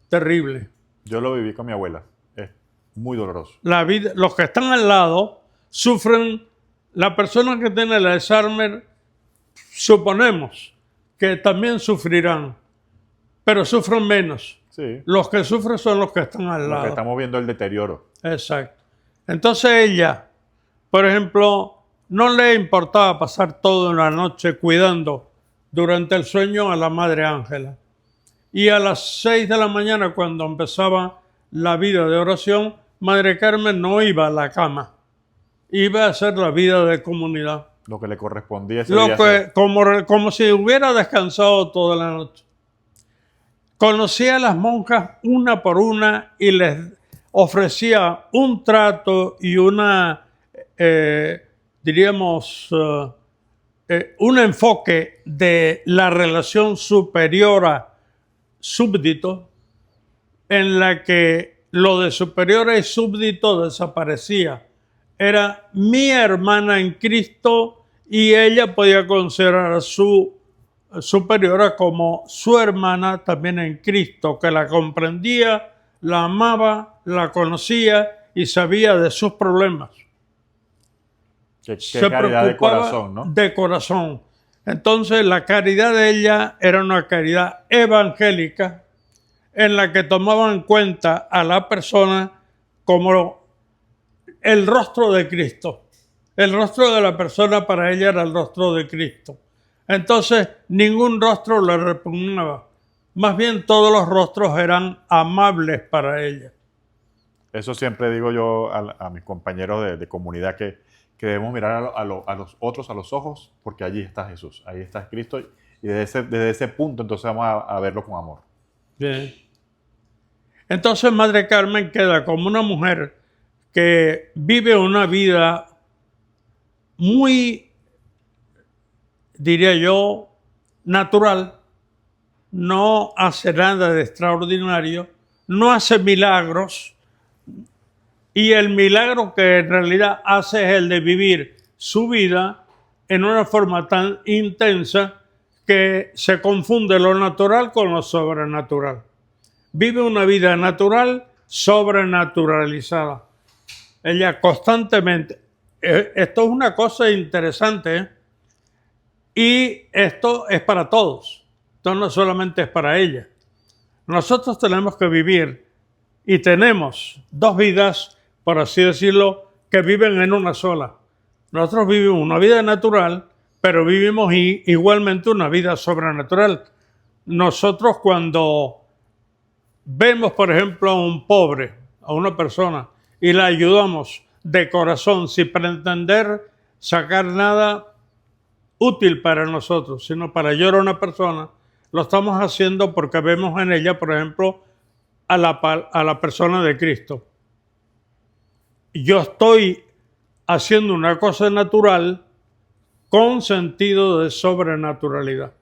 terrible. Yo lo viví con mi abuela. Es muy doloroso. Los que están al lado sufren. La persona que tiene el Alzheimer, suponemos que también sufrirán, pero sufren menos. Sí. Los que sufren son los que están al lado. Porque estamos viendo el deterioro. Exacto. Entonces ella, por ejemplo, no le importaba pasar toda la noche cuidando durante el sueño a la Madre Ángela. Y a las 6 de la mañana, cuando empezaba la vida de oración, Madre Carmen no iba a la cama. Iba a hacer la vida de comunidad. Lo que le correspondía ese día. Como si hubiera descansado toda la noche. Conocía a las monjas una por una y les ofrecía un trato y un enfoque de la relación superiora-súbdito, en la que lo de superiora y súbdito desaparecía. Era mi hermana en Cristo y ella podía considerar a su superiora como su hermana también en Cristo, que la comprendía, la amaba, la conocía y sabía de sus problemas. Qué caridad de corazón, ¿no? De corazón. Entonces la caridad de ella era una caridad evangélica en la que tomaba en cuenta a la persona como el rostro de Cristo. El rostro de la persona para ella era el rostro de Cristo. Entonces, ningún rostro le repugnaba. Más bien, todos los rostros eran amables para ella. Eso siempre digo yo a mis compañeros de comunidad, que debemos mirar a los otros a los ojos, porque allí está Jesús, ahí está Cristo, y desde ese punto entonces vamos a verlo con amor. Bien. Entonces, Madre Carmen queda como una mujer que vive una vida muy, diría yo, natural, no hace nada de extraordinario, no hace milagros, y el milagro que en realidad hace es el de vivir su vida en una forma tan intensa que se confunde lo natural con lo sobrenatural. Vive una vida natural, sobrenaturalizada. Ella constantemente. Esto es una cosa interesante, ¿eh? Y esto es para todos. Esto no solamente es para ella. Nosotros tenemos que vivir y tenemos 2 vidas, por así decirlo, que viven en una sola. Nosotros vivimos una vida natural, pero vivimos igualmente una vida sobrenatural. Nosotros cuando vemos, por ejemplo, a un pobre, a una persona, y la ayudamos de corazón, sin pretender sacar nada, útil para nosotros, sino para ayudar a una persona, lo estamos haciendo porque vemos en ella, por ejemplo, a la persona de Cristo. Yo estoy haciendo una cosa natural con sentido de sobrenaturalidad.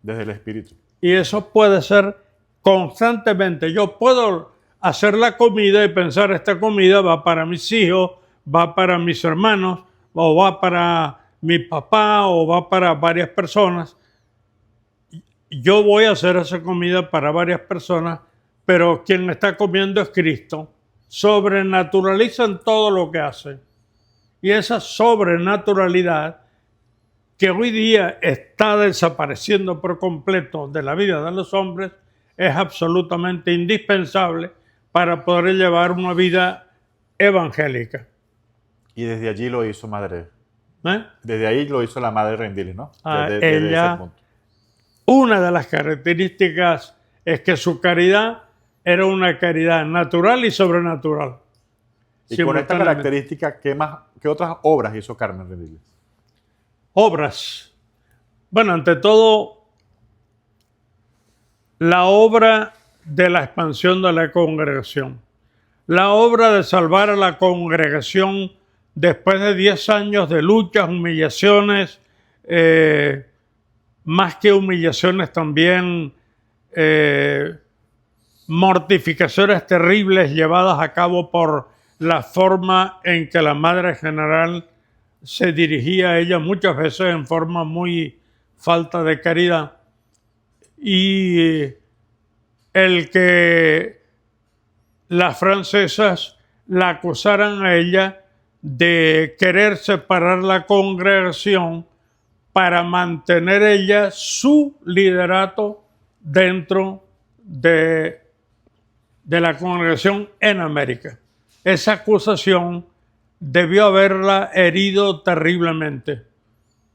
Desde el espíritu. Y eso puede ser constantemente. Yo puedo hacer la comida y pensar, esta comida va para mis hijos, va para mis hermanos, o va para mi papá, o va para varias personas. Yo voy a hacer esa comida para varias personas, pero quien está comiendo es Cristo. Sobrenaturalizan todo lo que hacen. Y esa sobrenaturalidad que hoy día está desapareciendo por completo de la vida de los hombres, es absolutamente indispensable para poder llevar una vida evangélica. Y desde allí lo hizo Madre. ¿Eh? Desde ahí lo hizo la Madre Rendilis, ¿no? Desde ese punto. Una de las características es que su caridad era una caridad natural y sobrenatural. Y con esta característica, ¿qué otras obras hizo Carmen Rendilis? Obras. Bueno, ante todo, la obra de la expansión de la congregación. La obra de salvar a la congregación después de 10 años de luchas, humillaciones, más que humillaciones también, mortificaciones terribles llevadas a cabo por la forma en que la Madre General se dirigía a ella, muchas veces en forma muy falta de caridad. Y el que las francesas la acusaran a ella de querer separar la congregación para mantener ella su liderato dentro de la congregación en América. Esa acusación debió haberla herido terriblemente,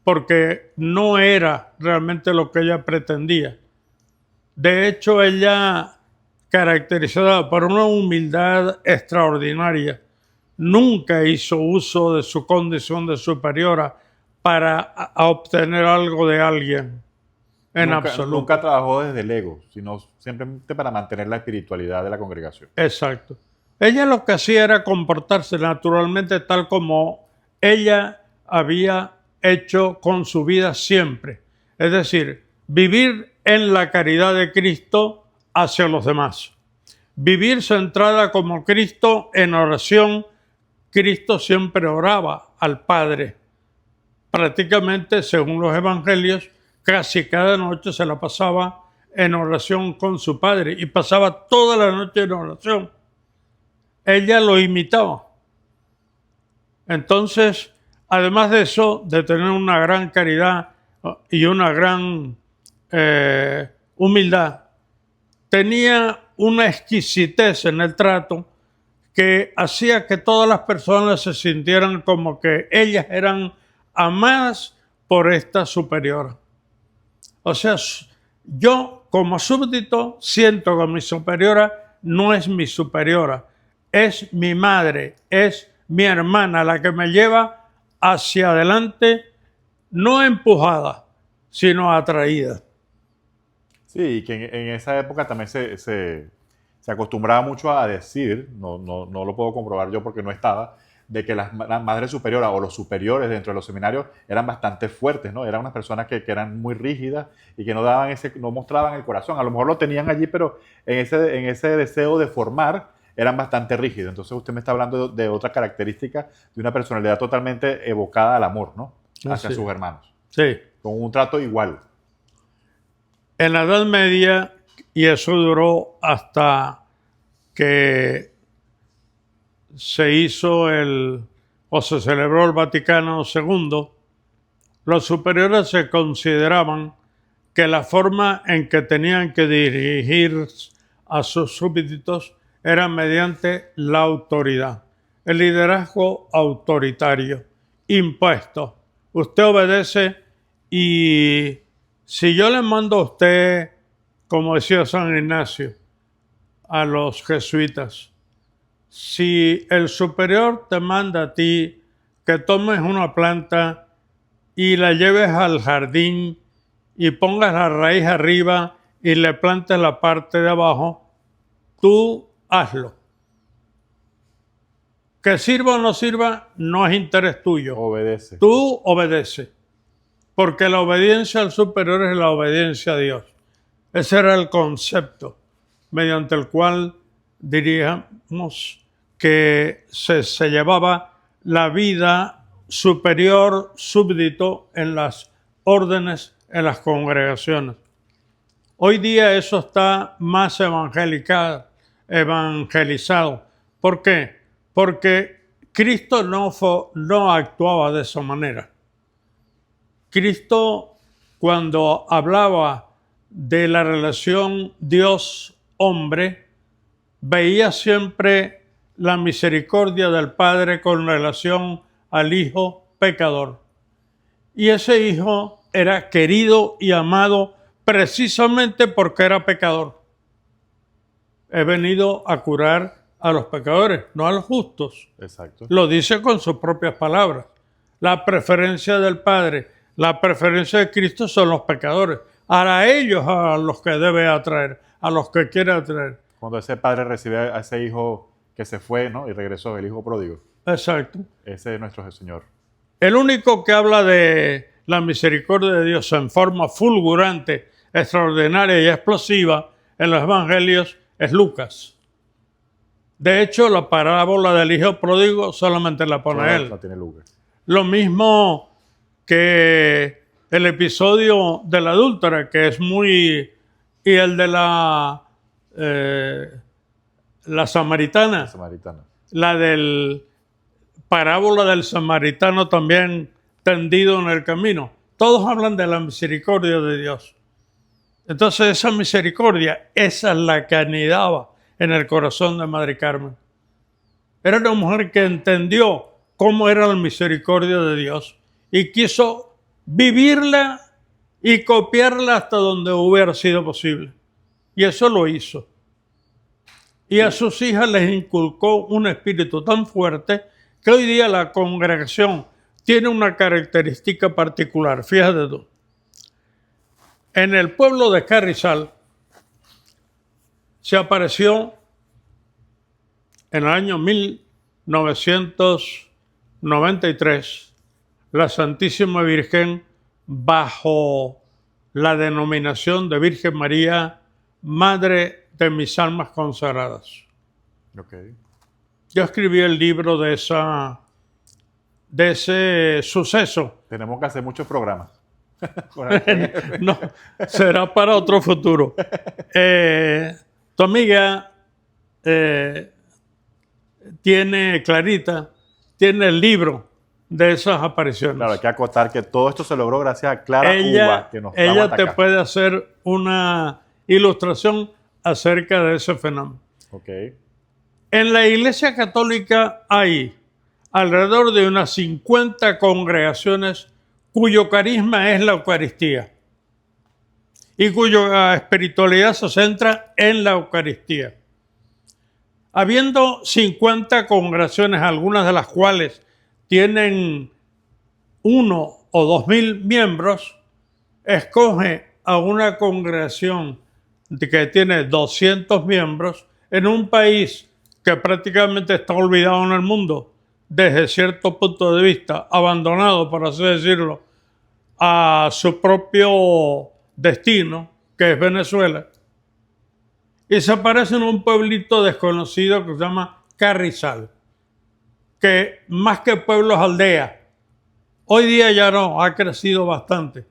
porque no era realmente lo que ella pretendía. De hecho, ella, caracterizada por una humildad extraordinaria, nunca hizo uso de su condición de superiora para obtener algo de alguien, en absoluto. Nunca trabajó desde el ego, sino simplemente para mantener la espiritualidad de la congregación. Exacto. Ella lo que hacía era comportarse naturalmente tal como ella había hecho con su vida siempre. Es decir, vivir en la caridad de Cristo hacia los demás. Vivir centrada como Cristo en oración. Cristo siempre oraba al Padre. Prácticamente, según los evangelios, casi cada noche se la pasaba en oración con su Padre y pasaba toda la noche en oración. Ella lo imitaba. Entonces, además de eso, de tener una gran caridad y una gran humildad, tenía una exquisitez en el trato que hacía que todas las personas se sintieran como que ellas eran amadas por esta superiora. O sea, yo como súbdito siento que mi superiora no es mi superiora, es mi madre, es mi hermana la que me lleva hacia adelante, no empujada, sino atraída. Sí, y que en esa época también se acostumbraba mucho a decir, no lo puedo comprobar yo porque no estaba, de que las madres superiores o los superiores dentro de los seminarios eran bastante fuertes, ¿no? Eran unas personas que eran muy rígidas y que no mostraban el corazón. A lo mejor lo tenían allí, pero en ese deseo de formar eran bastante rígidos. Entonces usted me está hablando de otra característica de una personalidad totalmente evocada al amor, ¿no? Hacia sus hermanos. Sí. Con un trato igual. En la Edad Media, y eso duró hasta que se hizo o se celebró el Vaticano II, los superiores se consideraban que la forma en que tenían que dirigir a sus súbditos era mediante la autoridad, el liderazgo autoritario, impuesto. Usted obedece y si yo le mando a usted, como decía San Ignacio, a los jesuitas, si el superior te manda a ti que tomes una planta y la lleves al jardín y pongas la raíz arriba y le plantes la parte de abajo, tú hazlo. Que sirva o no sirva, no es interés tuyo. Obedece. Tú obedece. Porque la obediencia al superior es la obediencia a Dios. Ese era el concepto mediante el cual diríamos que se llevaba la vida superior súbdito en las órdenes, en las congregaciones. Hoy día eso está más evangelizado. ¿Por qué? Porque Cristo no actuaba de esa manera. Cristo, cuando hablaba de la relación Dios-hombre, veía siempre la misericordia del Padre con relación al Hijo pecador. Y ese Hijo era querido y amado precisamente porque era pecador. He venido a curar a los pecadores, no a los justos. Exacto. Lo dice con sus propias palabras. La preferencia del Padre, la preferencia de Cristo son los pecadores. A ellos a los que debe atraer, a los que quiere atraer. Cuando ese padre recibe a ese hijo que se fue, ¿no? Y regresó, el hijo pródigo. Exacto. Ese es nuestro Señor. El único que habla de la misericordia de Dios en forma fulgurante, extraordinaria y explosiva en los evangelios es Lucas. De hecho, la parábola del hijo pródigo solamente la pone él. No tiene Lucas. Lo mismo que el episodio de la adúltera, que es muy... y el de la samaritana. La samaritana. La del parábola del samaritano también tendido en el camino. Todos hablan de la misericordia de Dios. Entonces esa misericordia, esa es la que anidaba en el corazón de Madre Carmen. Era una mujer que entendió cómo era la misericordia de Dios y quiso vivirla y copiarla hasta donde hubiera sido posible. Y eso lo hizo. Y a sus hijas les inculcó un espíritu tan fuerte que hoy día la congregación tiene una característica particular. Fíjate tú. En el pueblo de Carrizal se apareció en el año 1993 la Santísima Virgen bajo la denominación de Virgen María, Madre de mis almas consagradas. Okay. Yo escribí el libro de ese suceso. Tenemos que hacer muchos programas. No, será para otro futuro. Tu amiga Clarita, tiene el libro de esas apariciones. Claro, hay que acotar que todo esto se logró gracias a Clara Uva, que nos ella te puede hacer una ilustración acerca de ese fenómeno. Okay. En la Iglesia Católica hay alrededor de unas 50 congregaciones cuyo carisma es la Eucaristía y cuya espiritualidad se centra en la Eucaristía. Habiendo 50 congregaciones, algunas de las cuales tienen 1 o 2,000 miembros, escoge a una congregación que tiene 200 miembros en un país que prácticamente está olvidado en el mundo, desde cierto punto de vista, abandonado, por así decirlo, a su propio destino, que es Venezuela, y se aparece en un pueblito desconocido que se llama Carrizal, que más que pueblo es aldea. Hoy día ya no, ha crecido bastante,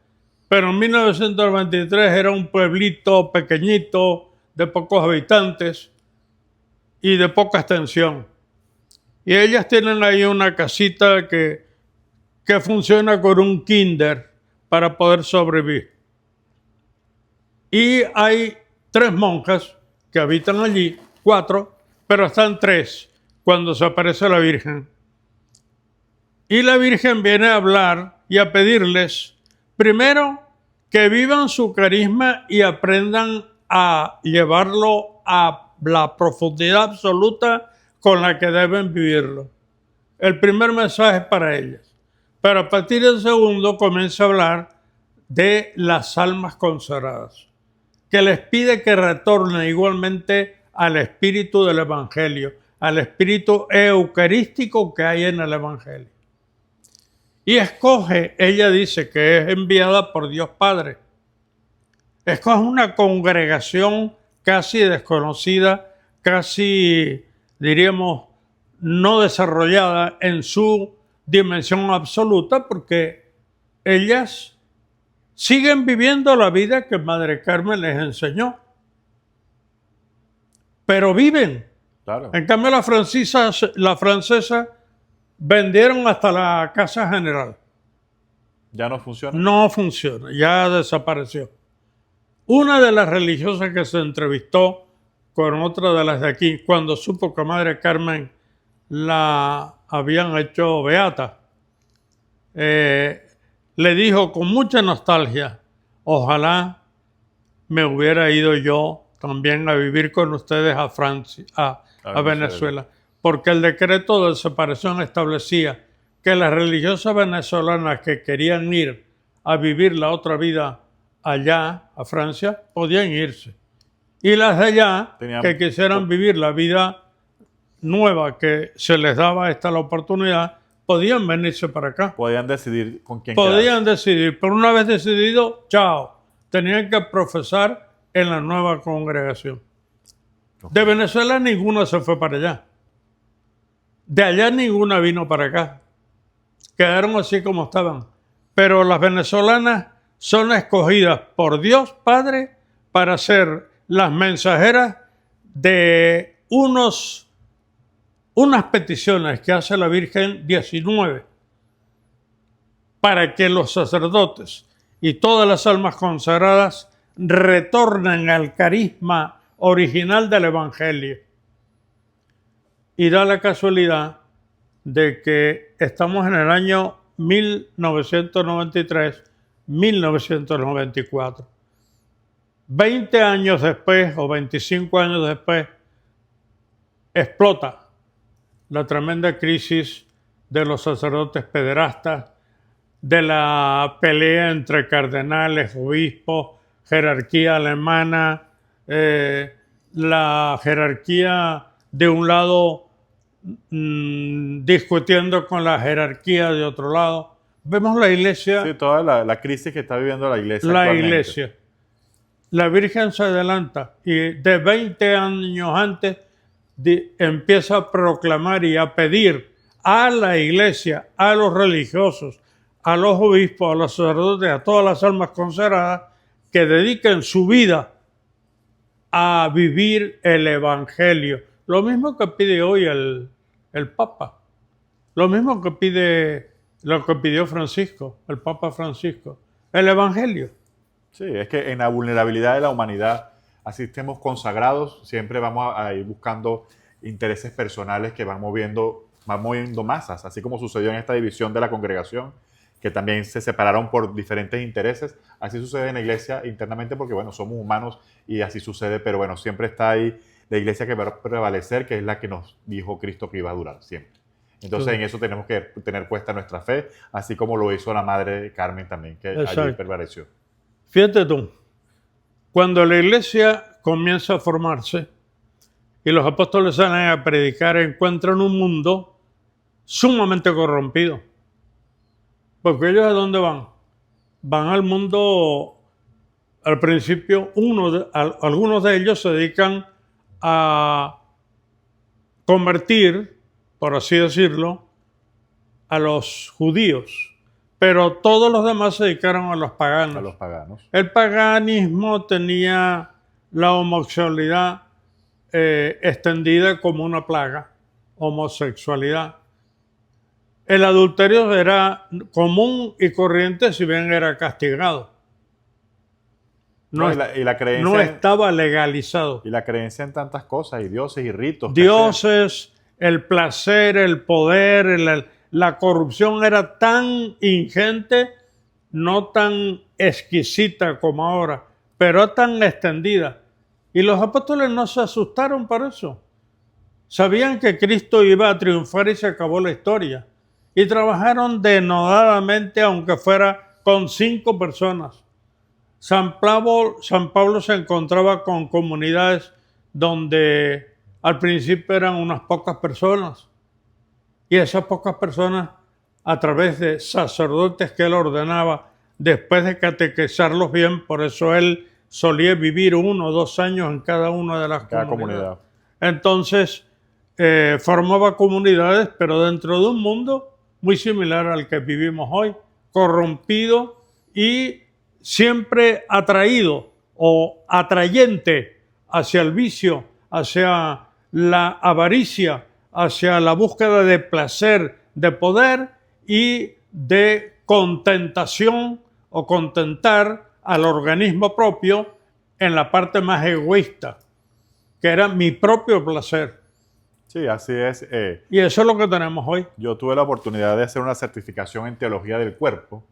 pero en 1923 era un pueblito pequeñito, de pocos habitantes y de poca extensión. Y ellas tienen ahí una casita que funciona con un kinder para poder sobrevivir. Y hay 3 monjas que habitan allí, 4, pero están 3 cuando se aparece la Virgen. Y la Virgen viene a hablar y a pedirles, primero, que vivan su carisma y aprendan a llevarlo a la profundidad absoluta con la que deben vivirlo. El primer mensaje es para ellas. Pero a partir del segundo comienza a hablar de las almas consagradas, que les pide que retornen igualmente al espíritu del Evangelio, al espíritu eucarístico que hay en el Evangelio. Y escoge, ella dice que es enviada por Dios Padre, escoge una congregación casi desconocida, casi, diríamos, no desarrollada en su dimensión absoluta, porque ellas siguen viviendo la vida que Madre Carmen les enseñó. Pero viven. Claro. En cambio, las francesas vendieron hasta la Casa General. Ya no funciona. No funciona, ya desapareció. Una de las religiosas que se entrevistó con otra de las de aquí, cuando supo que Madre Carmen la habían hecho beata, le dijo con mucha nostalgia: ojalá me hubiera ido yo también a vivir con ustedes a Francia, a Venezuela, porque el decreto de separación establecía que las religiosas venezolanas que querían ir a vivir la otra vida allá, a Francia, podían irse. Y las de allá, que quisieran vivir la vida nueva que se les daba esta la oportunidad, podían venirse para acá. Podían decidir con quién Podían decidir, pero una vez decidido, chao. Tenían que profesar en la nueva congregación. De Venezuela ninguna se fue para allá. De allá ninguna vino para acá. Quedaron así como estaban. Pero las venezolanas son escogidas por Dios Padre para ser las mensajeras de unas peticiones que hace la Virgen 19 para que los sacerdotes y todas las almas consagradas retornen al carisma original del Evangelio. Y da la casualidad de que estamos en el año 1993-1994. 20 años después o 25 años después explota la tremenda crisis de los sacerdotes pederastas, de la pelea entre cardenales, obispos, jerarquía alemana, la jerarquía de un lado discutiendo con la jerarquía de otro lado. Vemos la iglesia. Sí, toda la crisis que está viviendo la iglesia. La iglesia. La Virgen se adelanta y de 20 años antes empieza a proclamar y a pedir a la iglesia, a los religiosos, a los obispos, a los sacerdotes, a todas las almas consagradas, que dediquen su vida a vivir el Evangelio. Lo mismo que pide hoy el Papa. Lo mismo que pidió Francisco, el Papa Francisco. El Evangelio. Sí, es que en la vulnerabilidad de la humanidad, así estemos consagrados, siempre vamos a ir buscando intereses personales que van moviendo masas, así como sucedió en esta división de la congregación, que también se separaron por diferentes intereses. Así sucede en la iglesia internamente porque, bueno, somos humanos y así sucede, pero bueno, siempre está ahí la iglesia que va a prevalecer, que es la que nos dijo Cristo que iba a durar siempre. Entonces, en eso tenemos que tener puesta nuestra fe, así como lo hizo la Madre Carmen también, que allí prevaleció. Fíjate tú, cuando la iglesia comienza a formarse y los apóstoles salen a predicar, encuentran un mundo sumamente corrompido. Porque ellos ¿a dónde van? Van al mundo, al principio, algunos de ellos se dedican a convertir, por así decirlo, a los judíos. Pero todos los demás se dedicaron a los paganos. A los paganos. El paganismo tenía la homosexualidad extendida como una plaga, homosexualidad. El adulterio era común y corriente, si bien era castigado. No estaba legalizado. Y la creencia en tantas cosas, y dioses y ritos. Dioses, el placer, el poder, la corrupción era tan ingente, no tan exquisita como ahora, pero tan extendida. Y los apóstoles no se asustaron por eso. Sabían que Cristo iba a triunfar y se acabó la historia. y trabajaron denodadamente, aunque fuera con 5 personas. San Pablo se encontraba con comunidades donde al principio eran unas pocas personas, y esas pocas personas, a través de sacerdotes que él ordenaba, después de catequizarlos bien, por eso él solía vivir 1 o 2 años en cada una de las comunidades. Entonces, formaba comunidades, pero dentro de un mundo muy similar al que vivimos hoy, corrompido y siempre atraído o atrayente hacia el vicio, hacia la avaricia, hacia la búsqueda de placer, de poder y de contentación o contentar al organismo propio en la parte más egoísta, que era mi propio placer. Sí, así es. Y eso es lo que tenemos hoy. Yo tuve la oportunidad de hacer una certificación en teología del cuerpo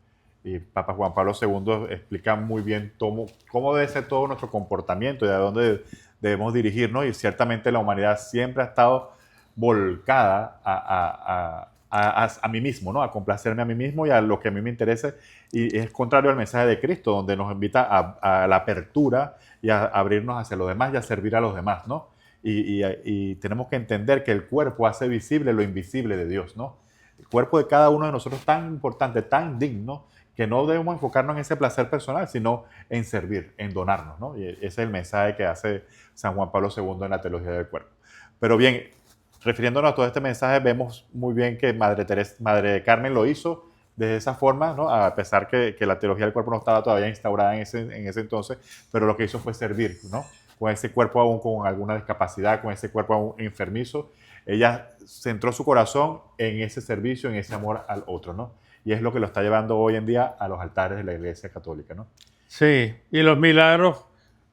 y Papa Juan Pablo II explica muy bien cómo debe ser todo nuestro comportamiento y a dónde debemos dirigirnos, y ciertamente la humanidad siempre ha estado volcada a mí mismo, ¿no? A complacerme a mí mismo y a lo que a mí me interese, y es contrario al mensaje de Cristo, donde nos invita a la apertura y a abrirnos hacia los demás y a servir a los demás, ¿no? Y tenemos que entender que el cuerpo hace visible lo invisible de Dios, ¿no? El cuerpo de cada uno de nosotros es tan importante, tan digno, que no debemos enfocarnos en ese placer personal, sino en servir, en donarnos, ¿no? Y ese es el mensaje que hace San Juan Pablo II en la teología del cuerpo. Pero bien, refiriéndonos a todo este mensaje, vemos muy bien que Madre Carmen lo hizo de esa forma, ¿no? A pesar que la teología del cuerpo no estaba todavía instaurada en ese entonces, pero lo que hizo fue servir, ¿no? Con ese cuerpo aún con alguna discapacidad, con ese cuerpo aún enfermizo. Ella centró su corazón en ese servicio, en ese amor al otro, ¿no? Y es lo que lo está llevando hoy en día a los altares de la Iglesia Católica, ¿no? Sí, y los milagros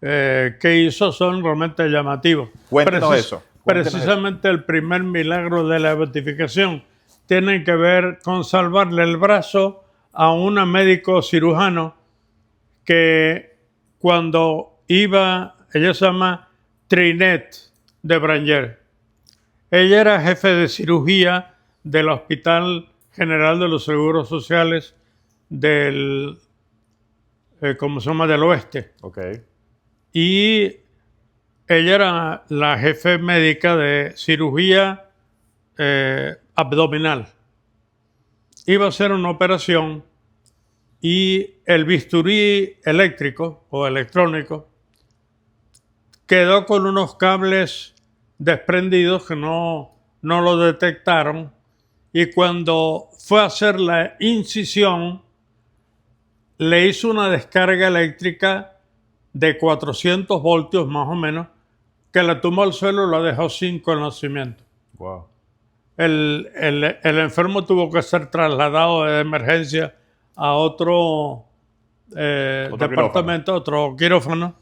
que hizo son realmente llamativos. Cuéntanos eso. Precisamente el primer milagro de la beatificación tiene que ver con salvarle el brazo a un médico cirujano que cuando iba, ella se llama Trinet de Branger. Ella era jefe de cirugía del Hospital General de los Seguros Sociales del, ¿cómo se llama? Del Oeste. Okay. Y ella era la jefe médica de cirugía abdominal. Iba a hacer una operación y el bisturí eléctrico o electrónico quedó con unos cables desprendidos que no lo detectaron, y cuando fue a hacer la incisión le hizo una descarga eléctrica de 400 voltios más o menos, que la tumbó al suelo y la dejó sin conocimiento. Wow. El enfermo tuvo que ser trasladado de emergencia a otro departamento, otro quirófano.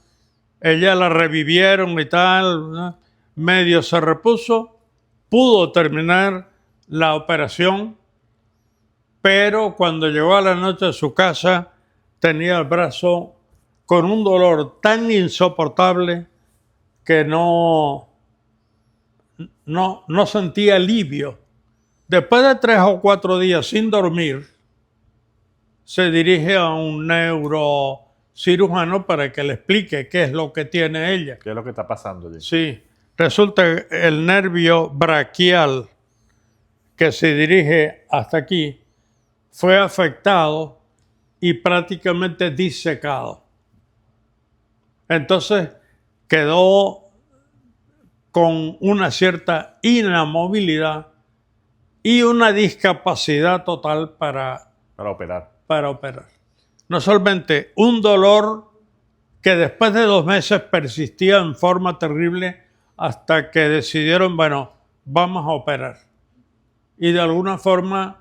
Ella la revivieron y tal, ¿no? Medio se repuso, pudo terminar la operación, pero cuando llegó a la noche a su casa tenía el brazo con un dolor tan insoportable que no sentía alivio. Después de 3 o 4 días sin dormir, se dirige a un neurocirujano para que le explique qué es lo que tiene ella. ¿Qué es lo que está pasando allí? Sí, resulta que el nervio braquial que se dirige hasta aquí fue afectado y prácticamente disecado. Entonces quedó con una cierta inamovilidad y una discapacidad total para operar. No solamente un dolor que después de 2 meses persistía en forma terrible hasta que decidieron, bueno, vamos a operar. Y de alguna forma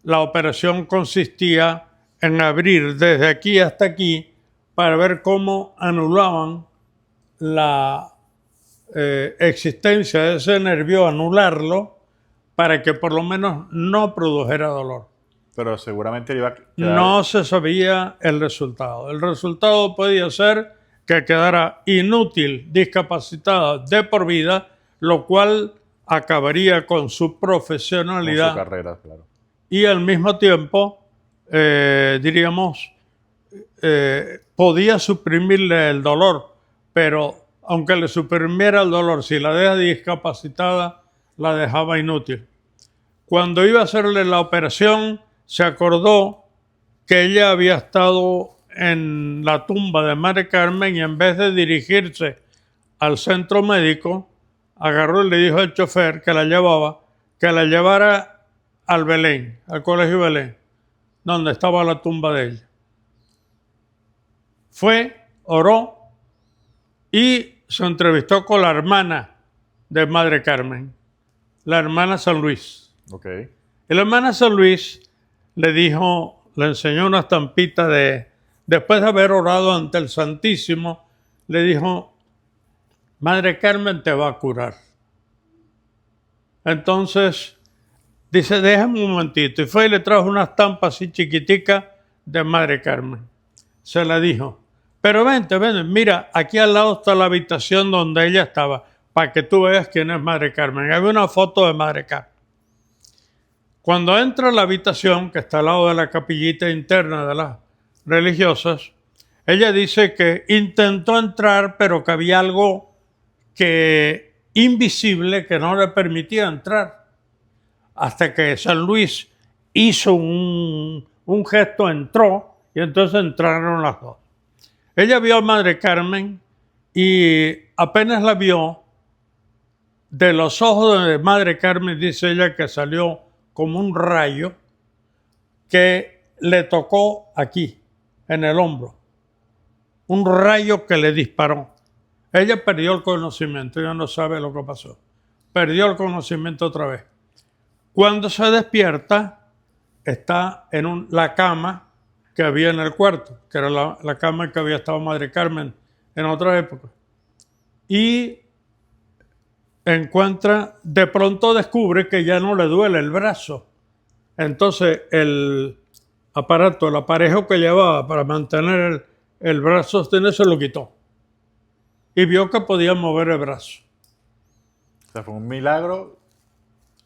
la operación consistía en abrir desde aquí hasta aquí para ver cómo anulaban la existencia de ese nervio, anularlo para que por lo menos no produjera dolor. Pero seguramente iba a quedar... No se sabía el resultado. El resultado podía ser que quedara inútil, discapacitada de por vida, lo cual acabaría con su profesionalidad. Con su carrera, claro. y al mismo tiempo, diríamos, podía suprimirle el dolor, pero aunque le suprimiera el dolor, si la deja discapacitada, la dejaba inútil. Cuando iba a hacerle la operación, se acordó que ella había estado en la tumba de Madre Carmen y en vez de dirigirse al centro médico, agarró y le dijo al chofer que la llevaba, que la llevara al Belén, al Colegio Belén, donde estaba la tumba de ella. Fue, oró y se entrevistó con la hermana de Madre Carmen, la hermana San Luis. Ok. Y la hermana San Luis le dijo, le enseñó una estampita después de haber orado ante el Santísimo, le dijo, Madre Carmen te va a curar. Entonces, dice, déjame un momentito. Y fue y le trajo una estampa así chiquitica de Madre Carmen. Se la dijo, pero vente, mira, aquí al lado está la habitación donde ella estaba, para que tú veas quién es Madre Carmen. Había una foto de Madre Carmen. Cuando entra a la habitación, que está al lado de la capillita interna de las religiosas, ella dice que intentó entrar, pero que había algo invisible que no le permitía entrar. Hasta que San Luis hizo un gesto, entró, y entonces entraron las dos. Ella vio a Madre Carmen y apenas la vio, de los ojos de Madre Carmen, dice ella, que salió como un rayo que le tocó aquí, en el hombro. Un rayo que le disparó. Ella perdió el conocimiento, ella no sabe lo que pasó. Perdió el conocimiento otra vez. Cuando se despierta, está en la cama que había en el cuarto, que era la cama en que había estado Madre Carmen en otra época. Y de pronto descubre que ya no le duele el brazo. Entonces el aparato, el aparejo que llevaba para mantener el brazo sostenido, se lo quitó. Y vio que podía mover el brazo. O sea, fue un milagro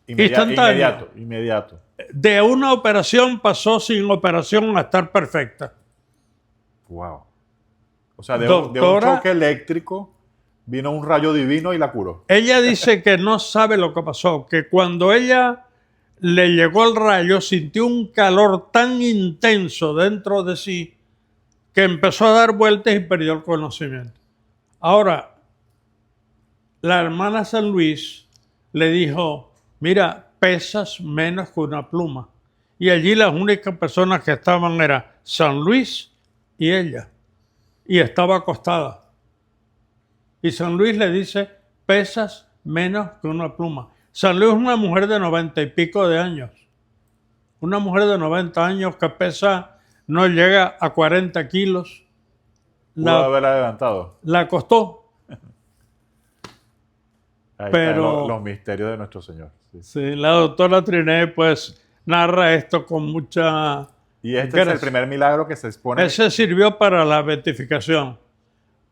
Instantáneo. inmediato. De una operación pasó sin operación a estar perfecta. Wow. O sea, de un choque eléctrico vino un rayo divino y la curó. Ella dice que no sabe lo que pasó, que cuando ella le llegó el rayo sintió un calor tan intenso dentro de sí que empezó a dar vueltas y perdió el conocimiento. Ahora, la hermana San Luis le dijo, mira, pesas menos que una pluma. Y allí las únicas personas que estaban eran San Luis y ella. Y estaba acostada. Y San Luis le dice, pesas menos que una pluma. San Luis es una mujer de 90 y pico de años. Una mujer de 90 años que pesa, no llega a 40 kilos. Pudo haberla levantado. La costó. Ahí pero están los misterios de nuestro Señor. Sí. Sí, la doctora Triné pues narra esto con mucha... Y este es el primer milagro que se expone. Ese sirvió para la beatificación.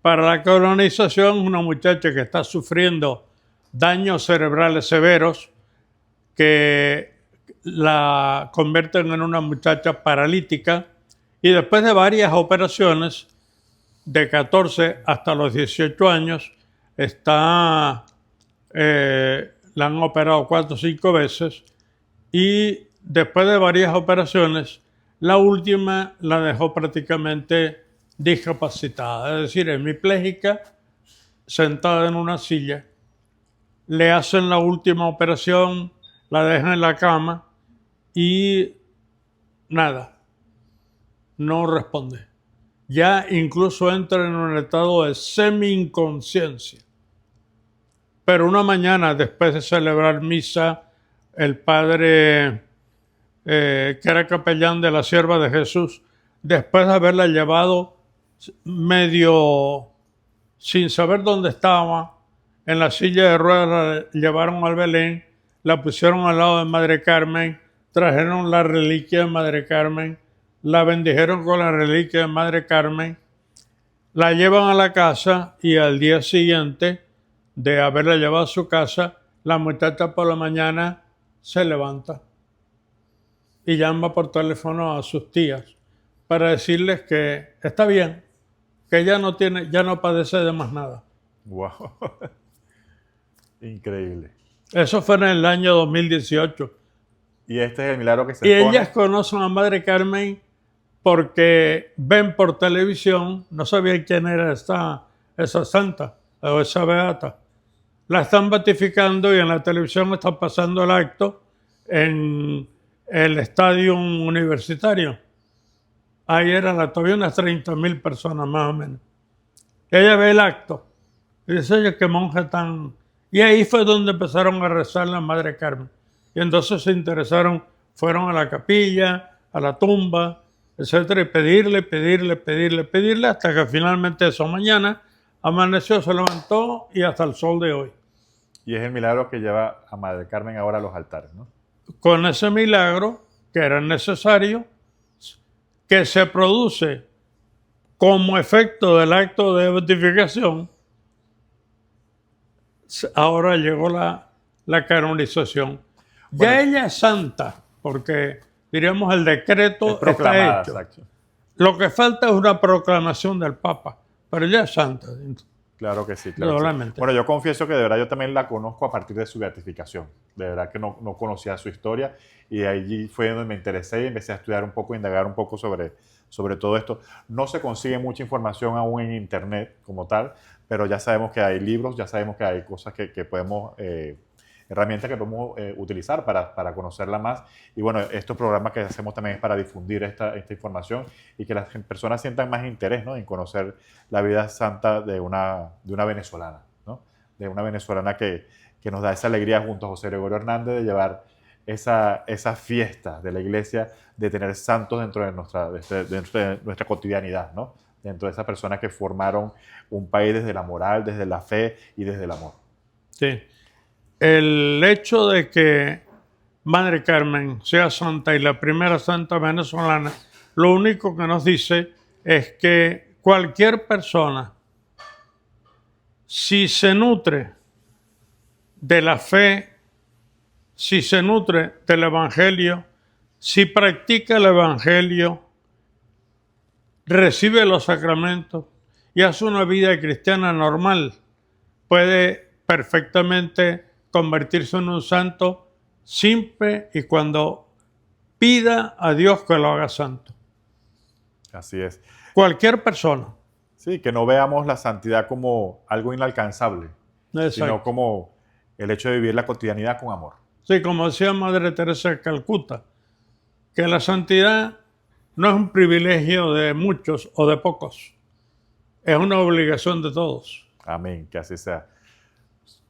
Para la canonización, una muchacha que está sufriendo daños cerebrales severos que la convierten en una muchacha paralítica y después de varias operaciones, de 14 hasta los 18 años, la han operado 4 o 5 veces y después de varias operaciones, la última la dejó prácticamente discapacitada, es decir, hemipléjica, sentada en una silla. Le hacen la última operación, la dejan en la cama y nada, no responde. Ya incluso entra en un estado de semi-inconsciencia. Pero una mañana, después de celebrar misa, el padre, que era capellán de la Sierva de Jesús, después de haberla llevado medio sin saber dónde estaba, en la silla de ruedas la llevaron al Belén, la pusieron al lado de Madre Carmen, trajeron la reliquia de Madre Carmen, la bendijeron con la reliquia de Madre Carmen, la llevan a la casa y al día siguiente de haberla llevado a su casa, la muchacha por la mañana se levanta. y llama por teléfono a sus tías para decirles que está bien, que ya no padece de más nada. Wow. Increíble. Eso fue en el año 2018. Y este es el milagro que se Y expone. ellas conocen a Madre Carmen porque ven por televisión, no sabían quién era esa santa o esa beata. La están beatificando y en la televisión están pasando el acto en el estadio universitario. Ahí eran todavía unas 30.000 personas más o menos. Ella ve el acto y dice, oye, qué monje tan... Y ahí fue donde empezaron a rezar la Madre Carmen. Y entonces se interesaron, fueron a la capilla, a la tumba, etcétera, y pedirle, hasta que finalmente esa mañana amaneció, se levantó y hasta el sol de hoy. Y es el milagro que lleva a Madre Carmen ahora a los altares, ¿no? Con ese milagro que era necesario, que se produce como efecto del acto de beatificación, ahora llegó la canonización. Bueno, Ya ella es santa, porque diríamos el decreto es proclamada, está hecho. exacto. Lo que falta es una proclamación del Papa, pero ella es santa. Claro que sí, claro que sí. Indudablemente. Bueno, yo confieso que de verdad yo también la conozco a partir de su beatificación. De verdad que no conocía su historia y allí fue donde me interesé y empecé a estudiar un poco, indagar un poco sobre todo esto. No se consigue mucha información aún en internet como tal, pero ya sabemos que hay libros, ya sabemos que hay cosas que podemos, herramientas que podemos utilizar para conocerla más. Y bueno, estos programas que hacemos también es para difundir esta información y que las personas sientan más interés, ¿no?, en conocer la vida santa de una venezolana, ¿no? De una venezolana que nos da esa alegría junto a José Gregorio Hernández de llevar esa fiesta de la iglesia, de tener santos dentro de nuestra cotidianidad, ¿no? Dentro de esas personas que formaron un país desde la moral, desde la fe y desde el amor. Sí. El hecho de que Madre Carmen sea santa y la primera santa venezolana, lo único que nos dice es que cualquier persona, si se nutre de la fe, si se nutre del Evangelio, si practica el Evangelio, recibe los sacramentos y hace una vida cristiana normal, puede perfectamente convertirse en un santo siempre y cuando pida a Dios que lo haga santo. Así es. Cualquier persona. Sí, que no veamos la santidad como algo inalcanzable, Exacto. sino como el hecho de vivir la cotidianidad con amor. Sí, como decía Madre Teresa de Calcuta, que la santidad no es un privilegio de muchos o de pocos, es una obligación de todos. Amén, que así sea.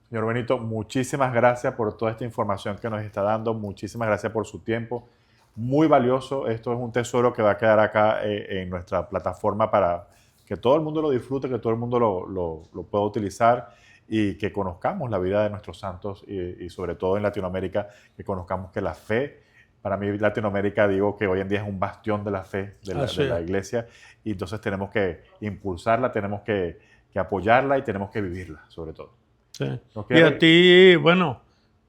Señor Benito, muchísimas gracias por toda esta información que nos está dando, muchísimas gracias por su tiempo, muy valioso. Esto es un tesoro que va a quedar acá en nuestra plataforma para que todo el mundo lo disfrute, que todo el mundo lo pueda utilizar y que conozcamos la vida de nuestros santos y sobre todo en Latinoamérica, que conozcamos que la fe, para mí Latinoamérica digo que hoy en día es un bastión de la fe de la iglesia y entonces tenemos que impulsarla, tenemos que apoyarla y tenemos que vivirla sobre todo. Sí. Y a ti, bueno,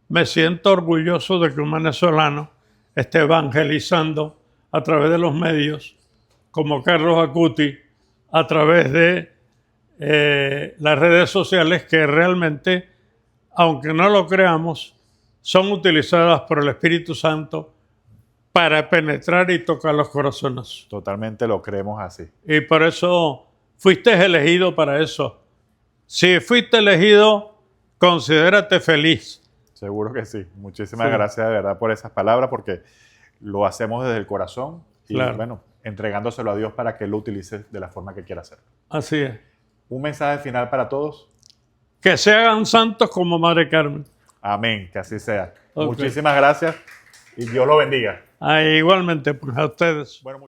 me siento orgulloso de que un venezolano esté evangelizando a través de los medios, como Carlos Acuti, a través de las redes sociales que realmente, aunque no lo creamos, son utilizadas por el Espíritu Santo para penetrar y tocar los corazones. Totalmente lo creemos así. Y por eso fuiste elegido para eso. Si fuiste elegido, considérate feliz. Seguro que sí. Muchísimas gracias de verdad por esas palabras, porque lo hacemos desde el corazón y bueno, entregándoselo a Dios para que Él lo utilice de la forma que quiera hacerlo. Así es. Un mensaje final para todos. Que se hagan santos como Madre Carmen. Amén, que así sea. Muchísimas gracias y Dios lo bendiga. Igualmente, pues a ustedes. Bueno,